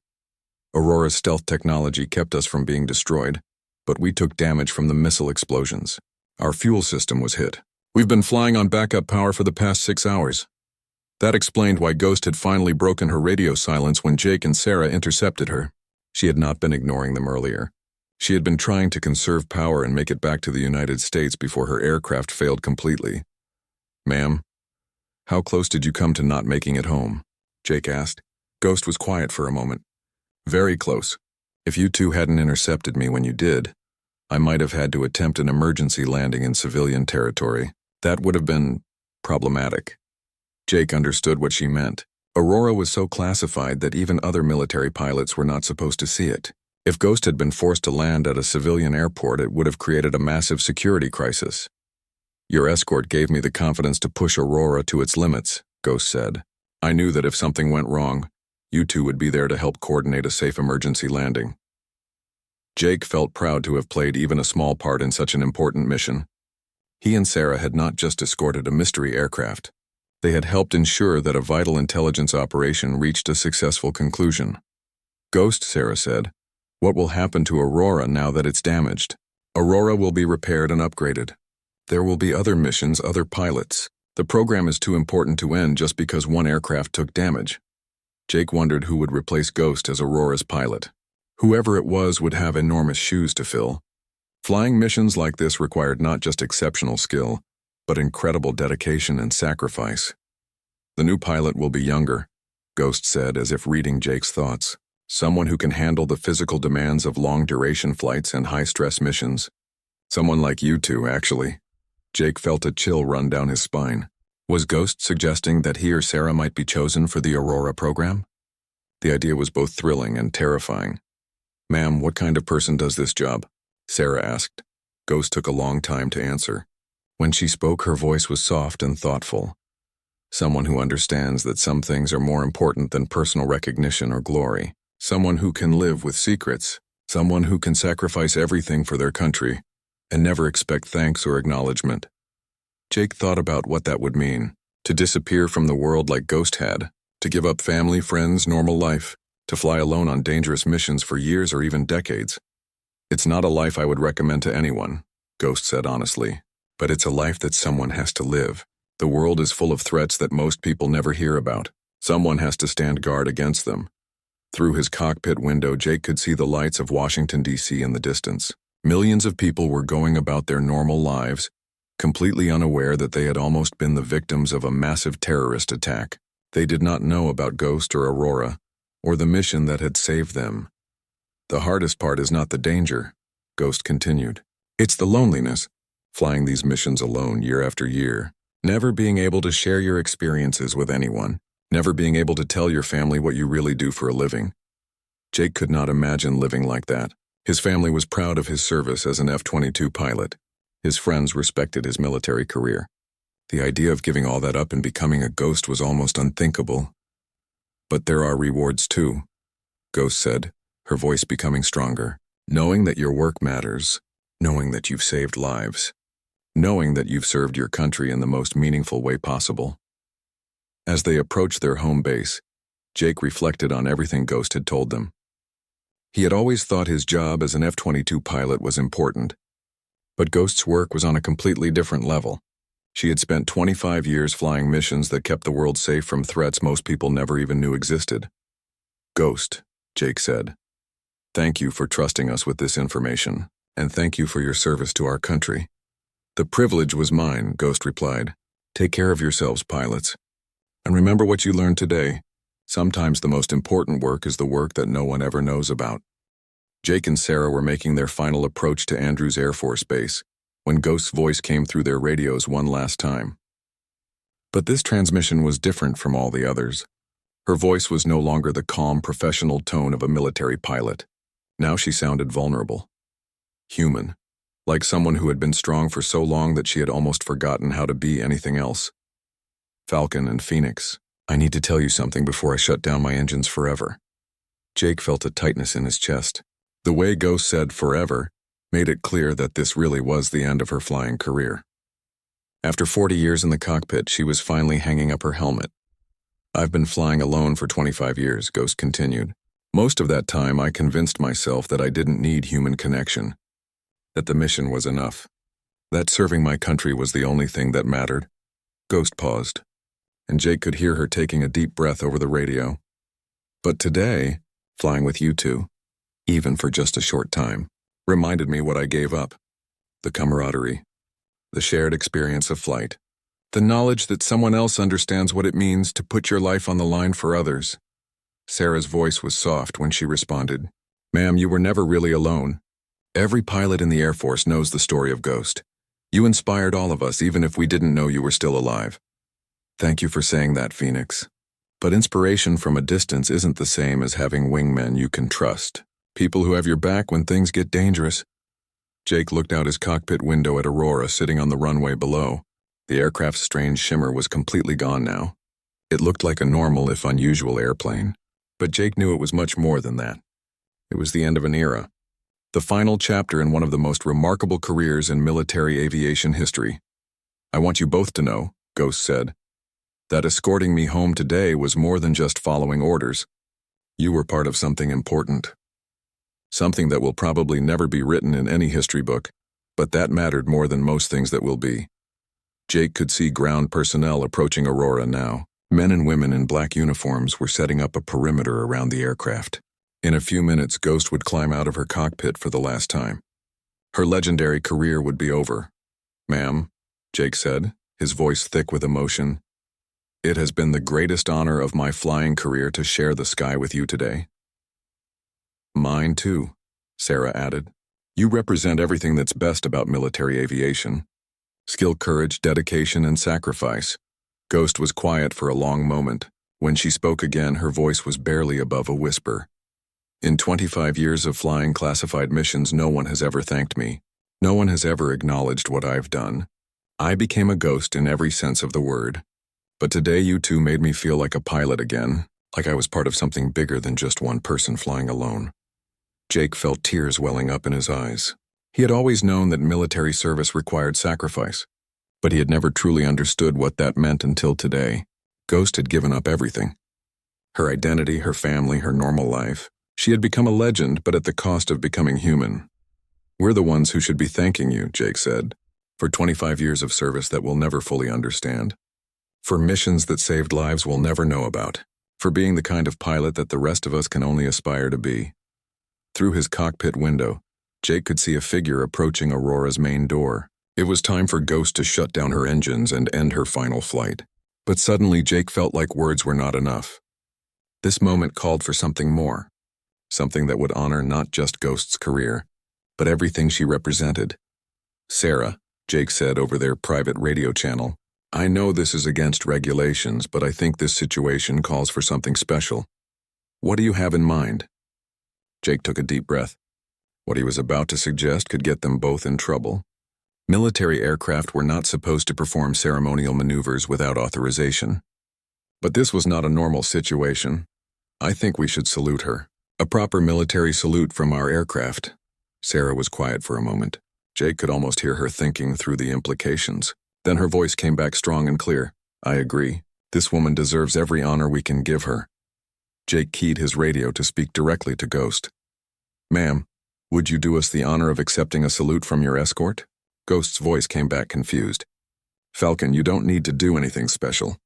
Aurora's stealth technology kept us from being destroyed, but we took damage from the missile explosions. Our fuel system was hit. We've been flying on backup power for the past 6 hours. That explained why Ghost had finally broken her radio silence when Jake and Sarah intercepted her. She had not been ignoring them earlier. She had been trying to conserve power and make it back to the United States before her aircraft failed completely. "Ma'am, how close did you come to not making it home?" Jake asked. Ghost was quiet for a moment. "Very close. If you two hadn't intercepted me when you did, I might have had to attempt an emergency landing in civilian territory. That would have been problematic." Jake understood what she meant. Aurora was so classified that even other military pilots were not supposed to see it. If Ghost had been forced to land at a civilian airport, it would have created a massive security crisis. "Your escort gave me the confidence to push Aurora to its limits," Ghost said. "I knew that if something went wrong, you two would be there to help coordinate a safe emergency landing." Jake felt proud to have played even a small part in such an important mission. He and Sarah had not just escorted a mystery aircraft. They had helped ensure that a vital intelligence operation reached a successful conclusion. "Ghost," Sarah said, "what will happen to Aurora now that it's damaged?" "Aurora will be repaired and upgraded. There will be other missions, other pilots. The program is too important to end just because one aircraft took damage." Jake wondered who would replace Ghost as Aurora's pilot. Whoever it was would have enormous shoes to fill. Flying missions like this required not just exceptional skill, but incredible dedication and sacrifice. "The new pilot will be younger," Ghost said, as if reading Jake's thoughts. "Someone who can handle the physical demands of long-duration flights and high-stress missions. Someone like you two, actually." Jake felt a chill run down his spine. Was Ghost suggesting that he or Sarah might be chosen for the Aurora program? The idea was both thrilling and terrifying. "Ma'am, what kind of person does this job?" Sarah asked. Ghost took a long time to answer. When she spoke, her voice was soft and thoughtful. "Someone who understands that some things are more important than personal recognition or glory. Someone who can live with secrets. Someone who can sacrifice everything for their country and never expect thanks or acknowledgement." Jake thought about what that would mean. To disappear from the world like Ghost had. To give up family, friends, normal life. To fly alone on dangerous missions for years or even decades. "It's not a life I would recommend to anyone," Ghost said honestly. "But it's a life that someone has to live. The world is full of threats that most people never hear about. Someone has to stand guard against them." Through his cockpit window, Jake could see the lights of Washington, D.C. in the distance. Millions of people were going about their normal lives, completely unaware that they had almost been the victims of a massive terrorist attack. They did not know about Ghost or Aurora, or the mission that had saved them. "The hardest part is not the danger," Ghost continued. "It's the loneliness. Flying these missions alone year after year. Never being able to share your experiences with anyone. Never being able to tell your family what you really do for a living." Jake could not imagine living like that. His family was proud of his service as an F-22 pilot. His friends respected his military career. The idea of giving all that up and becoming a ghost was almost unthinkable. "But there are rewards too," Ghost said, her voice becoming stronger. "Knowing that your work matters, knowing that you've saved lives, knowing that you've served your country in the most meaningful way possible." As they approached their home base, Jake reflected on everything Ghost had told them. He had always thought his job as an F-22 pilot was important, but Ghost's work was on a completely different level. She had spent 25 years flying missions that kept the world safe from threats most people never even knew existed. "Ghost," Jake said, "thank you for trusting us with this information, and thank you for your service to our country." "The privilege was mine," Ghost replied. "Take care of yourselves, pilots. And remember what you learned today. Sometimes the most important work is the work that no one ever knows about." Jake and Sarah were making their final approach to Andrews Air Force Base when Ghost's voice came through their radios one last time. But this transmission was different from all the others. Her voice was no longer the calm, professional tone of a military pilot. Now she sounded vulnerable. Human. Like someone who had been strong for so long that she had almost forgotten how to be anything else. "Falcon and Phoenix, I need to tell you something before I shut down my engines forever." Jake felt a tightness in his chest. The way Ghost said "forever" made it clear that this really was the end of her flying career. After 40 years in the cockpit, she was finally hanging up her helmet. I've been flying alone for 25 years, Ghost continued. Most of that time I convinced myself that I didn't need human connection, that the mission was enough, that serving my country was the only thing that mattered. Ghost paused, and Jake could hear her taking a deep breath over the radio. But today, flying with you two, even for just a short time, reminded me what I gave up. The camaraderie, the shared experience of flight, the knowledge that someone else understands what it means to put your life on the line for others. Sarah's voice was soft when she responded, "Ma'am, you were never really alone. Every pilot in the Air Force knows the story of Ghost. You inspired all of us even if we didn't know you were still alive." "Thank you for saying that, Phoenix. But inspiration from a distance isn't the same as having wingmen you can trust, people who have your back when things get dangerous." Jake looked out his cockpit window at Aurora sitting on the runway below. The aircraft's strange shimmer was completely gone now. It looked like a normal, if unusual, airplane. But Jake knew it was much more than that. It was the end of an era. The final chapter in one of the most remarkable careers in military aviation history. "I want you both to know," Ghost said, "that escorting me home today was more than just following orders. You were part of something important. Something that will probably never be written in any history book, but that mattered more than most things that will be." Jake could see ground personnel approaching Aurora now. Men and women in black uniforms were setting up a perimeter around the aircraft. In a few minutes, Ghost would climb out of her cockpit for the last time. Her legendary career would be over. "Ma'am," Jake said, his voice thick with emotion, "it has been the greatest honor of my flying career to share the sky with you today." "Mine too," Sarah added. "You represent everything that's best about military aviation. Skill, courage, dedication, and sacrifice." Ghost was quiet for a long moment. When she spoke again, her voice was barely above a whisper. "In 25 years of flying classified missions, no one has ever thanked me. No one has ever acknowledged what I've done. I became a ghost in every sense of the word. But today you two made me feel like a pilot again, like I was part of something bigger than just one person flying alone." Jake felt tears welling up in his eyes. He had always known that military service required sacrifice, but he had never truly understood what that meant until today. Ghost had given up everything. Her identity, her family, her normal life. She had become a legend, but at the cost of becoming human. "We're the ones who should be thanking you," Jake said, "for 25 years of service that we'll never fully understand. For missions that saved lives we'll never know about. For being the kind of pilot that the rest of us can only aspire to be." Through his cockpit window, Jake could see a figure approaching Aurora's main door. It was time for Ghost to shut down her engines and end her final flight. But suddenly Jake felt like words were not enough. This moment called for something more. Something that would honor not just Ghost's career, but everything she represented. "Sarah," Jake said over their private radio channel, "I know this is against regulations, but I think this situation calls for something special. What do you have in mind?" Jake took a deep breath. What he was about to suggest could get them both in trouble. Military aircraft were not supposed to perform ceremonial maneuvers without authorization. But this was not a normal situation. "I think we should salute her. A proper military salute from our aircraft." Sarah was quiet for a moment. Jake could almost hear her thinking through the implications. Then her voice came back strong and clear. "I agree. This woman deserves every honor we can give her." Jake keyed his radio to speak directly to Ghost. "Ma'am, would you do us the honor of accepting a salute from your escort?" Ghost's voice came back confused. "Falcon, you don't need to do anything special.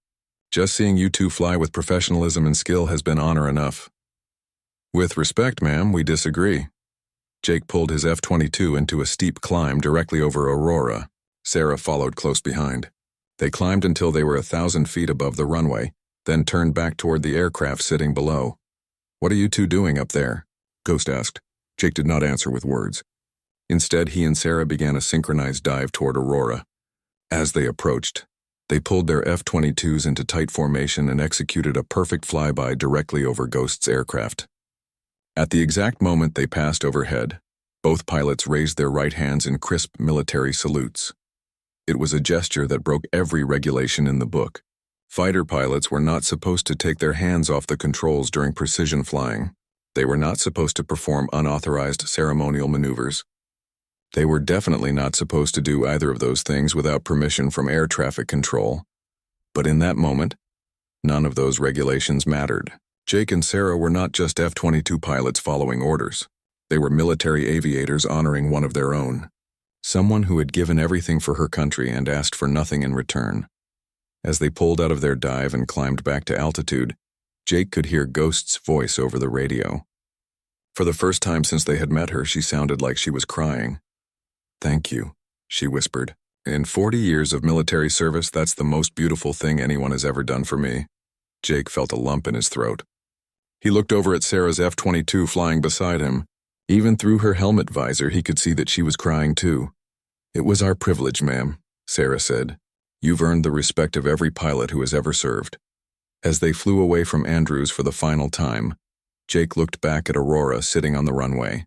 Just seeing you two fly with professionalism and skill has been honor enough." "With respect, ma'am, we disagree." Jake pulled his F-22 into a steep climb directly over Aurora. Sarah followed close behind. They climbed until they were 1,000 feet above the runway, then turned back toward the aircraft sitting below. "What are you two doing up there?" Ghost asked. Jake did not answer with words. Instead, he and Sarah began a synchronized dive toward Aurora. As they approached, they pulled their F-22s into tight formation and executed a perfect flyby directly over Ghost's aircraft. At the exact moment they passed overhead, both pilots raised their right hands in crisp military salutes. It was a gesture that broke every regulation in the book. Fighter pilots were not supposed to take their hands off the controls during precision flying. They were not supposed to perform unauthorized ceremonial maneuvers. They were definitely not supposed to do either of those things without permission from air traffic control. But in that moment, None of those regulations mattered. Jake and Sarah were not just F-22 pilots following orders. They were military aviators honoring one of their own. Someone who had given everything for her country and asked for nothing in return. As they pulled out of their dive and climbed back to altitude, Jake could hear Ghost's voice over the radio. For the first time since they had met her, she sounded like she was crying. "Thank you," she whispered. "In 40 years of military service, that's the most beautiful thing anyone has ever done for me." Jake felt a lump in his throat. He looked over at Sarah's F-22 flying beside him. Even through her helmet visor, he could see that she was crying too. "It was our privilege, ma'am," Sarah said. "You've earned the respect of every pilot who has ever served." As they flew away from Andrews for the final time, Jake looked back at Aurora sitting on the runway.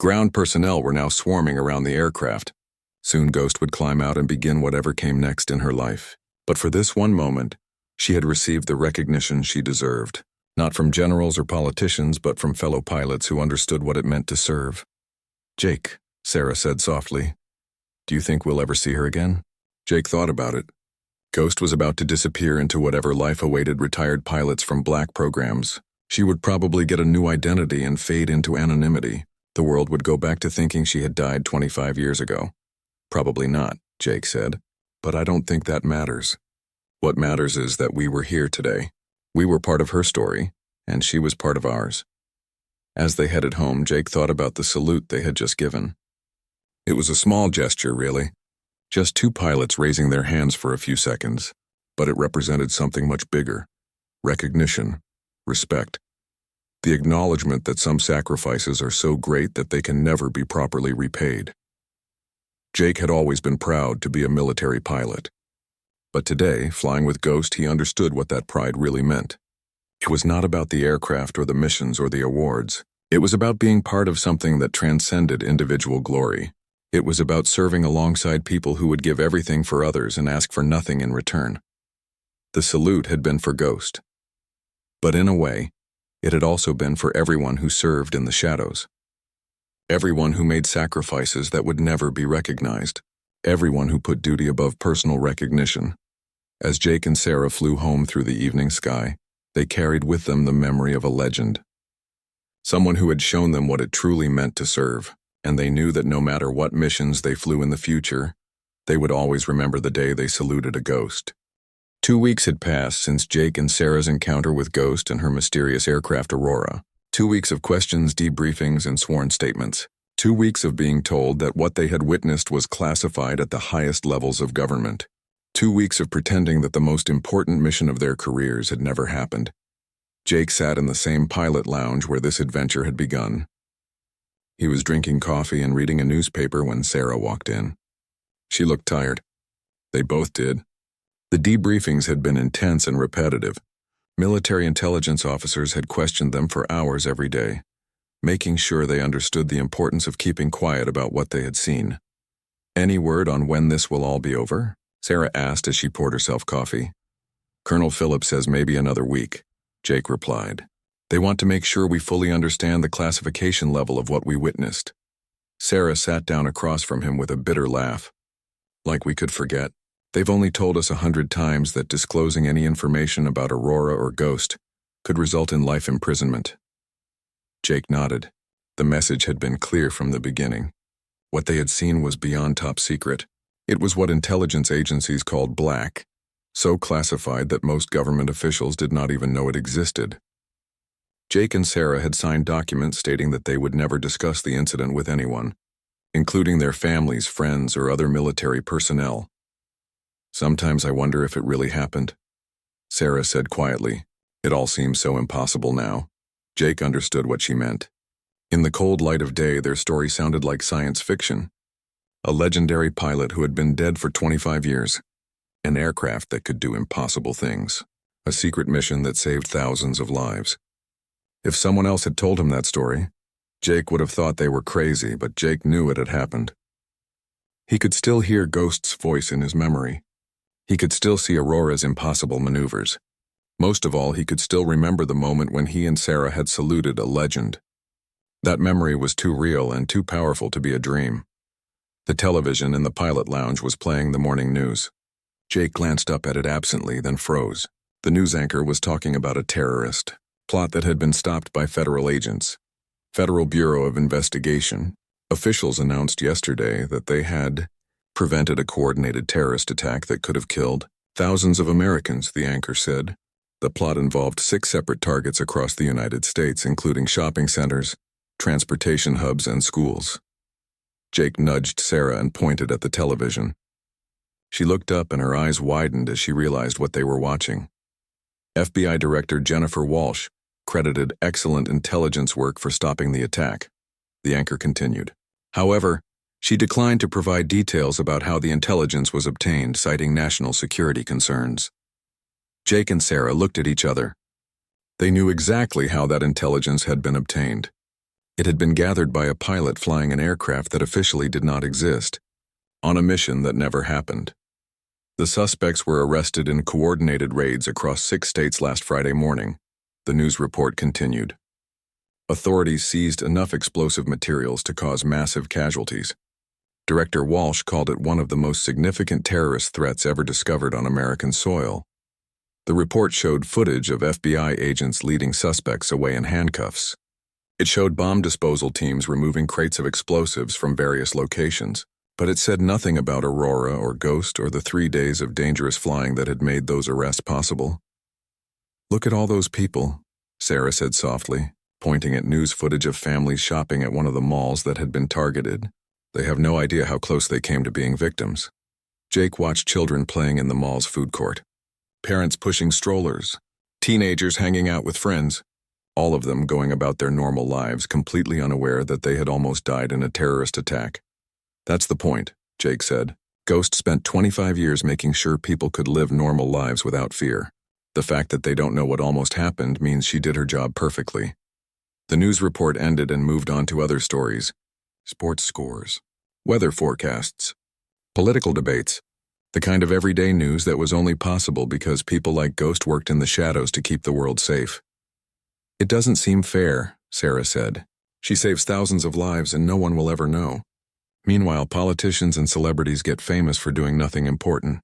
Ground personnel were now swarming around the aircraft. Soon Ghost would climb out and begin whatever came next in her life. But for this one moment, she had received the recognition she deserved. Not from generals or politicians, but from fellow pilots who understood what it meant to serve. "Jake," Sarah said softly, "do you think we'll ever see her again?" Jake thought about it. Ghost was about to disappear into whatever life awaited retired pilots from black programs. She would probably get a new identity and fade into anonymity. The world would go back to thinking she had died 25 years ago. "Probably not," Jake said, "but I don't think that matters. What matters is that we were here today. We were part of her story, and she was part of ours." As they headed home, Jake thought about the salute they had just given. It was a small gesture, really. Just two pilots raising their hands for a few seconds, but it represented something much bigger. Recognition, respect, the acknowledgement that some sacrifices are so great that they can never be properly repaid. Jake had always been proud to be a military pilot. But today, flying with Ghost, he understood what that pride really meant. It was not about the aircraft or the missions or the awards. It was about being part of something that transcended individual glory. It was about serving alongside people who would give everything for others and ask for nothing in return. The salute had been for Ghost. But in a way, it had also been for everyone who served in the shadows. Everyone who made sacrifices that would never be recognized. Everyone who put duty above personal recognition. As Jake and Sarah flew home through the evening sky, they carried with them the memory of a legend. Someone who had shown them what it truly meant to serve, and they knew that no matter what missions they flew in the future, they would always remember the day they saluted a Ghost. 2 weeks had passed since Jake and Sarah's encounter with Ghost and her mysterious aircraft Aurora. 2 weeks of questions, debriefings, and sworn statements. 2 weeks of being told that what they had witnessed was classified at the highest levels of government. 2 weeks of pretending that the most important mission of their careers had never happened. Jake sat in the same pilot lounge where this adventure had begun. He was drinking coffee and reading a newspaper when Sarah walked in. She looked tired. They both did. The debriefings had been intense and repetitive. Military intelligence officers had questioned them for hours every day, making sure they understood the importance of keeping quiet about what they had seen. "Any word on when this will all be over?" Sarah asked as she poured herself coffee. "Colonel Phillips says maybe another week," Jake replied. "They want to make sure we fully understand the classification level of what we witnessed." Sarah sat down across from him with a bitter laugh. "Like we could forget. They've only told us 100 times that disclosing any information about Aurora or Ghost could result in life imprisonment." Jake nodded. The message had been clear from the beginning. What they had seen was beyond top secret. It was what intelligence agencies called black, so classified that most government officials did not even know it existed. Jake and Sarah had signed documents stating that they would never discuss the incident with anyone, including their families, friends, or other military personnel. "Sometimes I wonder if it really happened," Sarah said quietly. "It all seems so impossible now." Jake understood what she meant. In the cold light of day, their story sounded like science fiction. A legendary pilot who had been dead for 25 years. An aircraft that could do impossible things. A secret mission that saved thousands of lives. If someone else had told him that story, Jake would have thought they were crazy, but Jake knew it had happened. He could still hear Ghost's voice in his memory. He could still see Aurora's impossible maneuvers. Most of all, he could still remember the moment when he and Sarah had saluted a legend. That memory was too real and too powerful to be a dream. The television in the pilot lounge was playing the morning news. Jake glanced up at it absently, then froze. The news anchor was talking about a terrorist plot that had been stopped by federal agents. Federal Bureau of Investigation officials announced yesterday that they had prevented a coordinated terrorist attack that could have killed thousands of Americans, the anchor said. The plot involved 6 separate targets across the United States, including shopping centers, transportation hubs, and schools. Jake nudged Sarah and pointed at the television. She looked up and her eyes widened as she realized what they were watching. FBI Director Jennifer Walsh credited excellent intelligence work for stopping the attack. The anchor continued. However, she declined to provide details about how the intelligence was obtained, citing national security concerns. Jake and Sarah looked at each other. They knew exactly how that intelligence had been obtained. It had been gathered by a pilot flying an aircraft that officially did not exist, on a mission that never happened. The suspects were arrested in coordinated raids across 6 states last Friday morning, the news report continued. Authorities seized enough explosive materials to cause massive casualties. Director Walsh called it one of the most significant terrorist threats ever discovered on American soil. The report showed footage of FBI agents leading suspects away in handcuffs. It showed bomb disposal teams removing crates of explosives from various locations, but it said nothing about Aurora or Ghost or the 3 days of dangerous flying that had made those arrests possible. "Look at all those people," Sarah said softly, pointing at news footage of families shopping at one of the malls that had been targeted. "They have no idea how close they came to being victims." Jake watched children playing in the mall's food court. Parents pushing strollers, teenagers hanging out with friends, all of them going about their normal lives, completely unaware that they had almost died in a terrorist attack. "That's the point," Jake said. "Ghost spent 25 years making sure people could live normal lives without fear. The fact that they don't know what almost happened means she did her job perfectly." The news report ended and moved on to other stories. Sports scores, weather forecasts, political debates, the kind of everyday news that was only possible because people like Ghost worked in the shadows to keep the world safe. "It doesn't seem fair," Sarah said. "She saves thousands of lives and no one will ever know. Meanwhile, politicians and celebrities get famous for doing nothing important."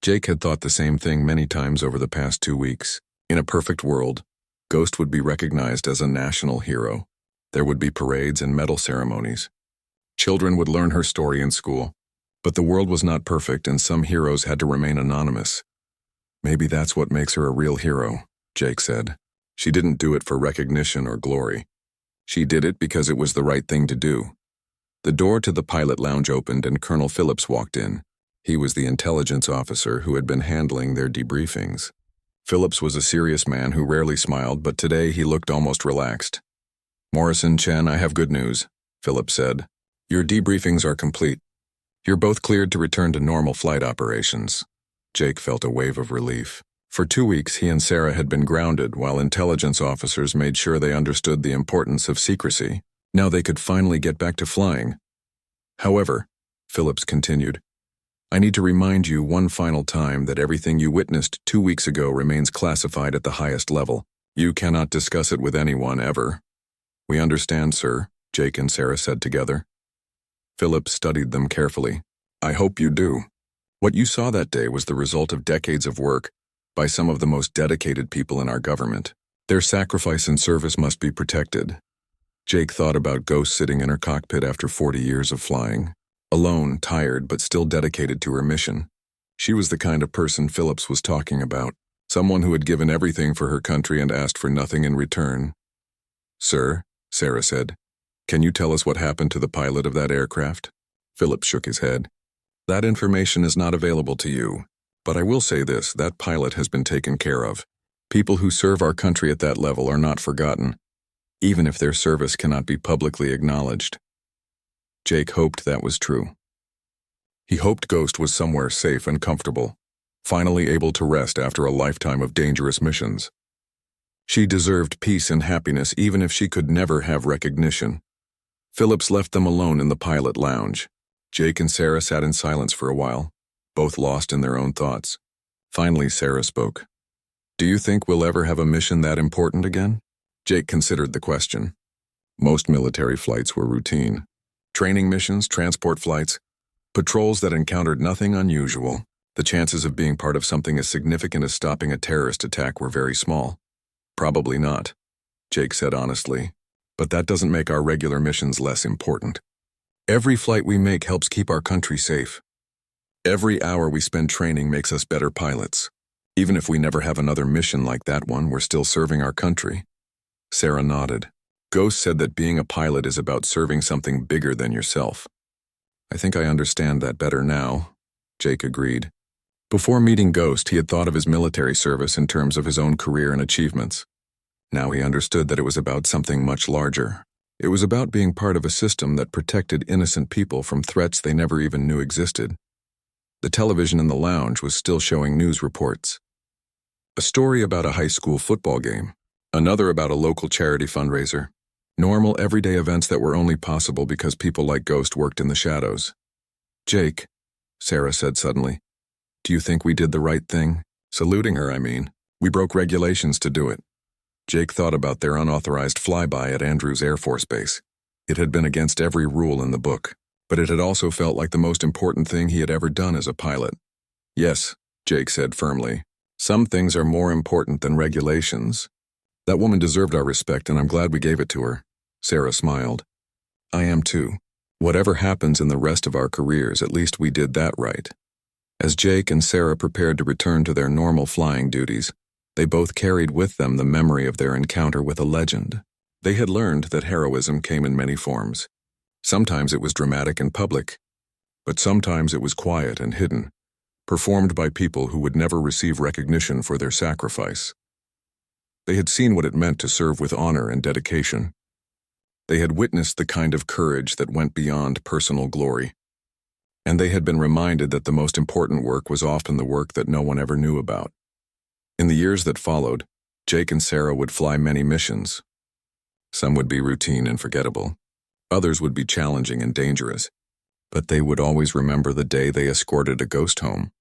Jake had thought the same thing many times over the past 2 weeks. In a perfect world, Ghost would be recognized as a national hero. There would be parades and medal ceremonies. Children would learn her story in school. But the world was not perfect and some heroes had to remain anonymous. "Maybe that's what makes her a real hero," Jake said. "She didn't do it for recognition or glory. She did it because it was the right thing to do." The door to the pilot lounge opened and Colonel Phillips walked in. He was the intelligence officer who had been handling their debriefings. Phillips was a serious man who rarely smiled, but today he looked almost relaxed. "Morrison, Chen, I have good news," Phillips said. "Your debriefings are complete. You're both cleared to return to normal flight operations." Jake felt a wave of relief. For 2 weeks, he and Sarah had been grounded while intelligence officers made sure they understood the importance of secrecy. Now they could finally get back to flying. "However," Phillips continued, "I need to remind you one final time that everything you witnessed 2 weeks ago remains classified at the highest level. You cannot discuss it with anyone ever." "We understand, sir," Jake and Sarah said together. Phillips studied them carefully. "I hope you do. What you saw that day was the result of decades of work by some of the most dedicated people in our government. Their sacrifice and service must be protected." Jake thought about Ghost sitting in her cockpit after 40 years of flying. Alone, tired, but still dedicated to her mission. She was the kind of person Phillips was talking about. Someone who had given everything for her country and asked for nothing in return. "Sir," Sarah said, "can you tell us what happened to the pilot of that aircraft?" Phillips shook his head. "That information is not available to you, but I will say this, that pilot has been taken care of. People who serve our country at that level are not forgotten, even if their service cannot be publicly acknowledged." Jake hoped that was true. He hoped Ghost was somewhere safe and comfortable, finally able to rest after a lifetime of dangerous missions. She deserved peace and happiness even if she could never have recognition. Phillips left them alone in the pilot lounge. Jake and Sarah sat in silence for a while, both lost in their own thoughts. Finally, Sarah spoke. "Do you think we'll ever have a mission that important again?" Jake considered the question. Most military flights were routine. Training missions, transport flights, patrols that encountered nothing unusual. The chances of being part of something as significant as stopping a terrorist attack were very small. Probably not, Jake said honestly, but that doesn't make our regular missions less important. Every flight we make helps keep our country safe. Every hour we spend training makes us better pilots. Even if we never have another mission like that one, we're still serving our country. Sarah nodded. Ghost said that being a pilot is about serving something bigger than yourself. I think I understand that better now, Jake agreed. Before meeting Ghost, he had thought of his military service in terms of his own career and achievements. Now he understood that it was about something much larger. It was about being part of a system that protected innocent people from threats they never even knew existed. The television in the lounge was still showing news reports. A story about a high school football game, another about a local charity fundraiser. Normal, everyday events that were only possible because people like Ghost worked in the shadows. Jake, Sarah said suddenly, do you think we did the right thing? Saluting her, I mean. We broke regulations to do it. Jake thought about their unauthorized flyby at Andrews Air Force Base. It had been against every rule in the book, but it had also felt like the most important thing he had ever done as a pilot. Yes, Jake said firmly. Some things are more important than regulations. That woman deserved our respect, and I'm glad we gave it to her. Sarah smiled. I am too. Whatever happens in the rest of our careers, at least we did that right. As Jake and Sarah prepared to return to their normal flying duties, they both carried with them the memory of their encounter with a legend. They had learned that heroism came in many forms. Sometimes it was dramatic and public, but sometimes it was quiet and hidden, performed by people who would never receive recognition for their sacrifice. They had seen what it meant to serve with honor and dedication. They had witnessed the kind of courage that went beyond personal glory. And they had been reminded that the most important work was often the work that no one ever knew about. In the years that followed, Jake and Sarah would fly many missions. Some would be routine and forgettable. Others would be challenging and dangerous. But they would always remember the day they escorted a ghost home.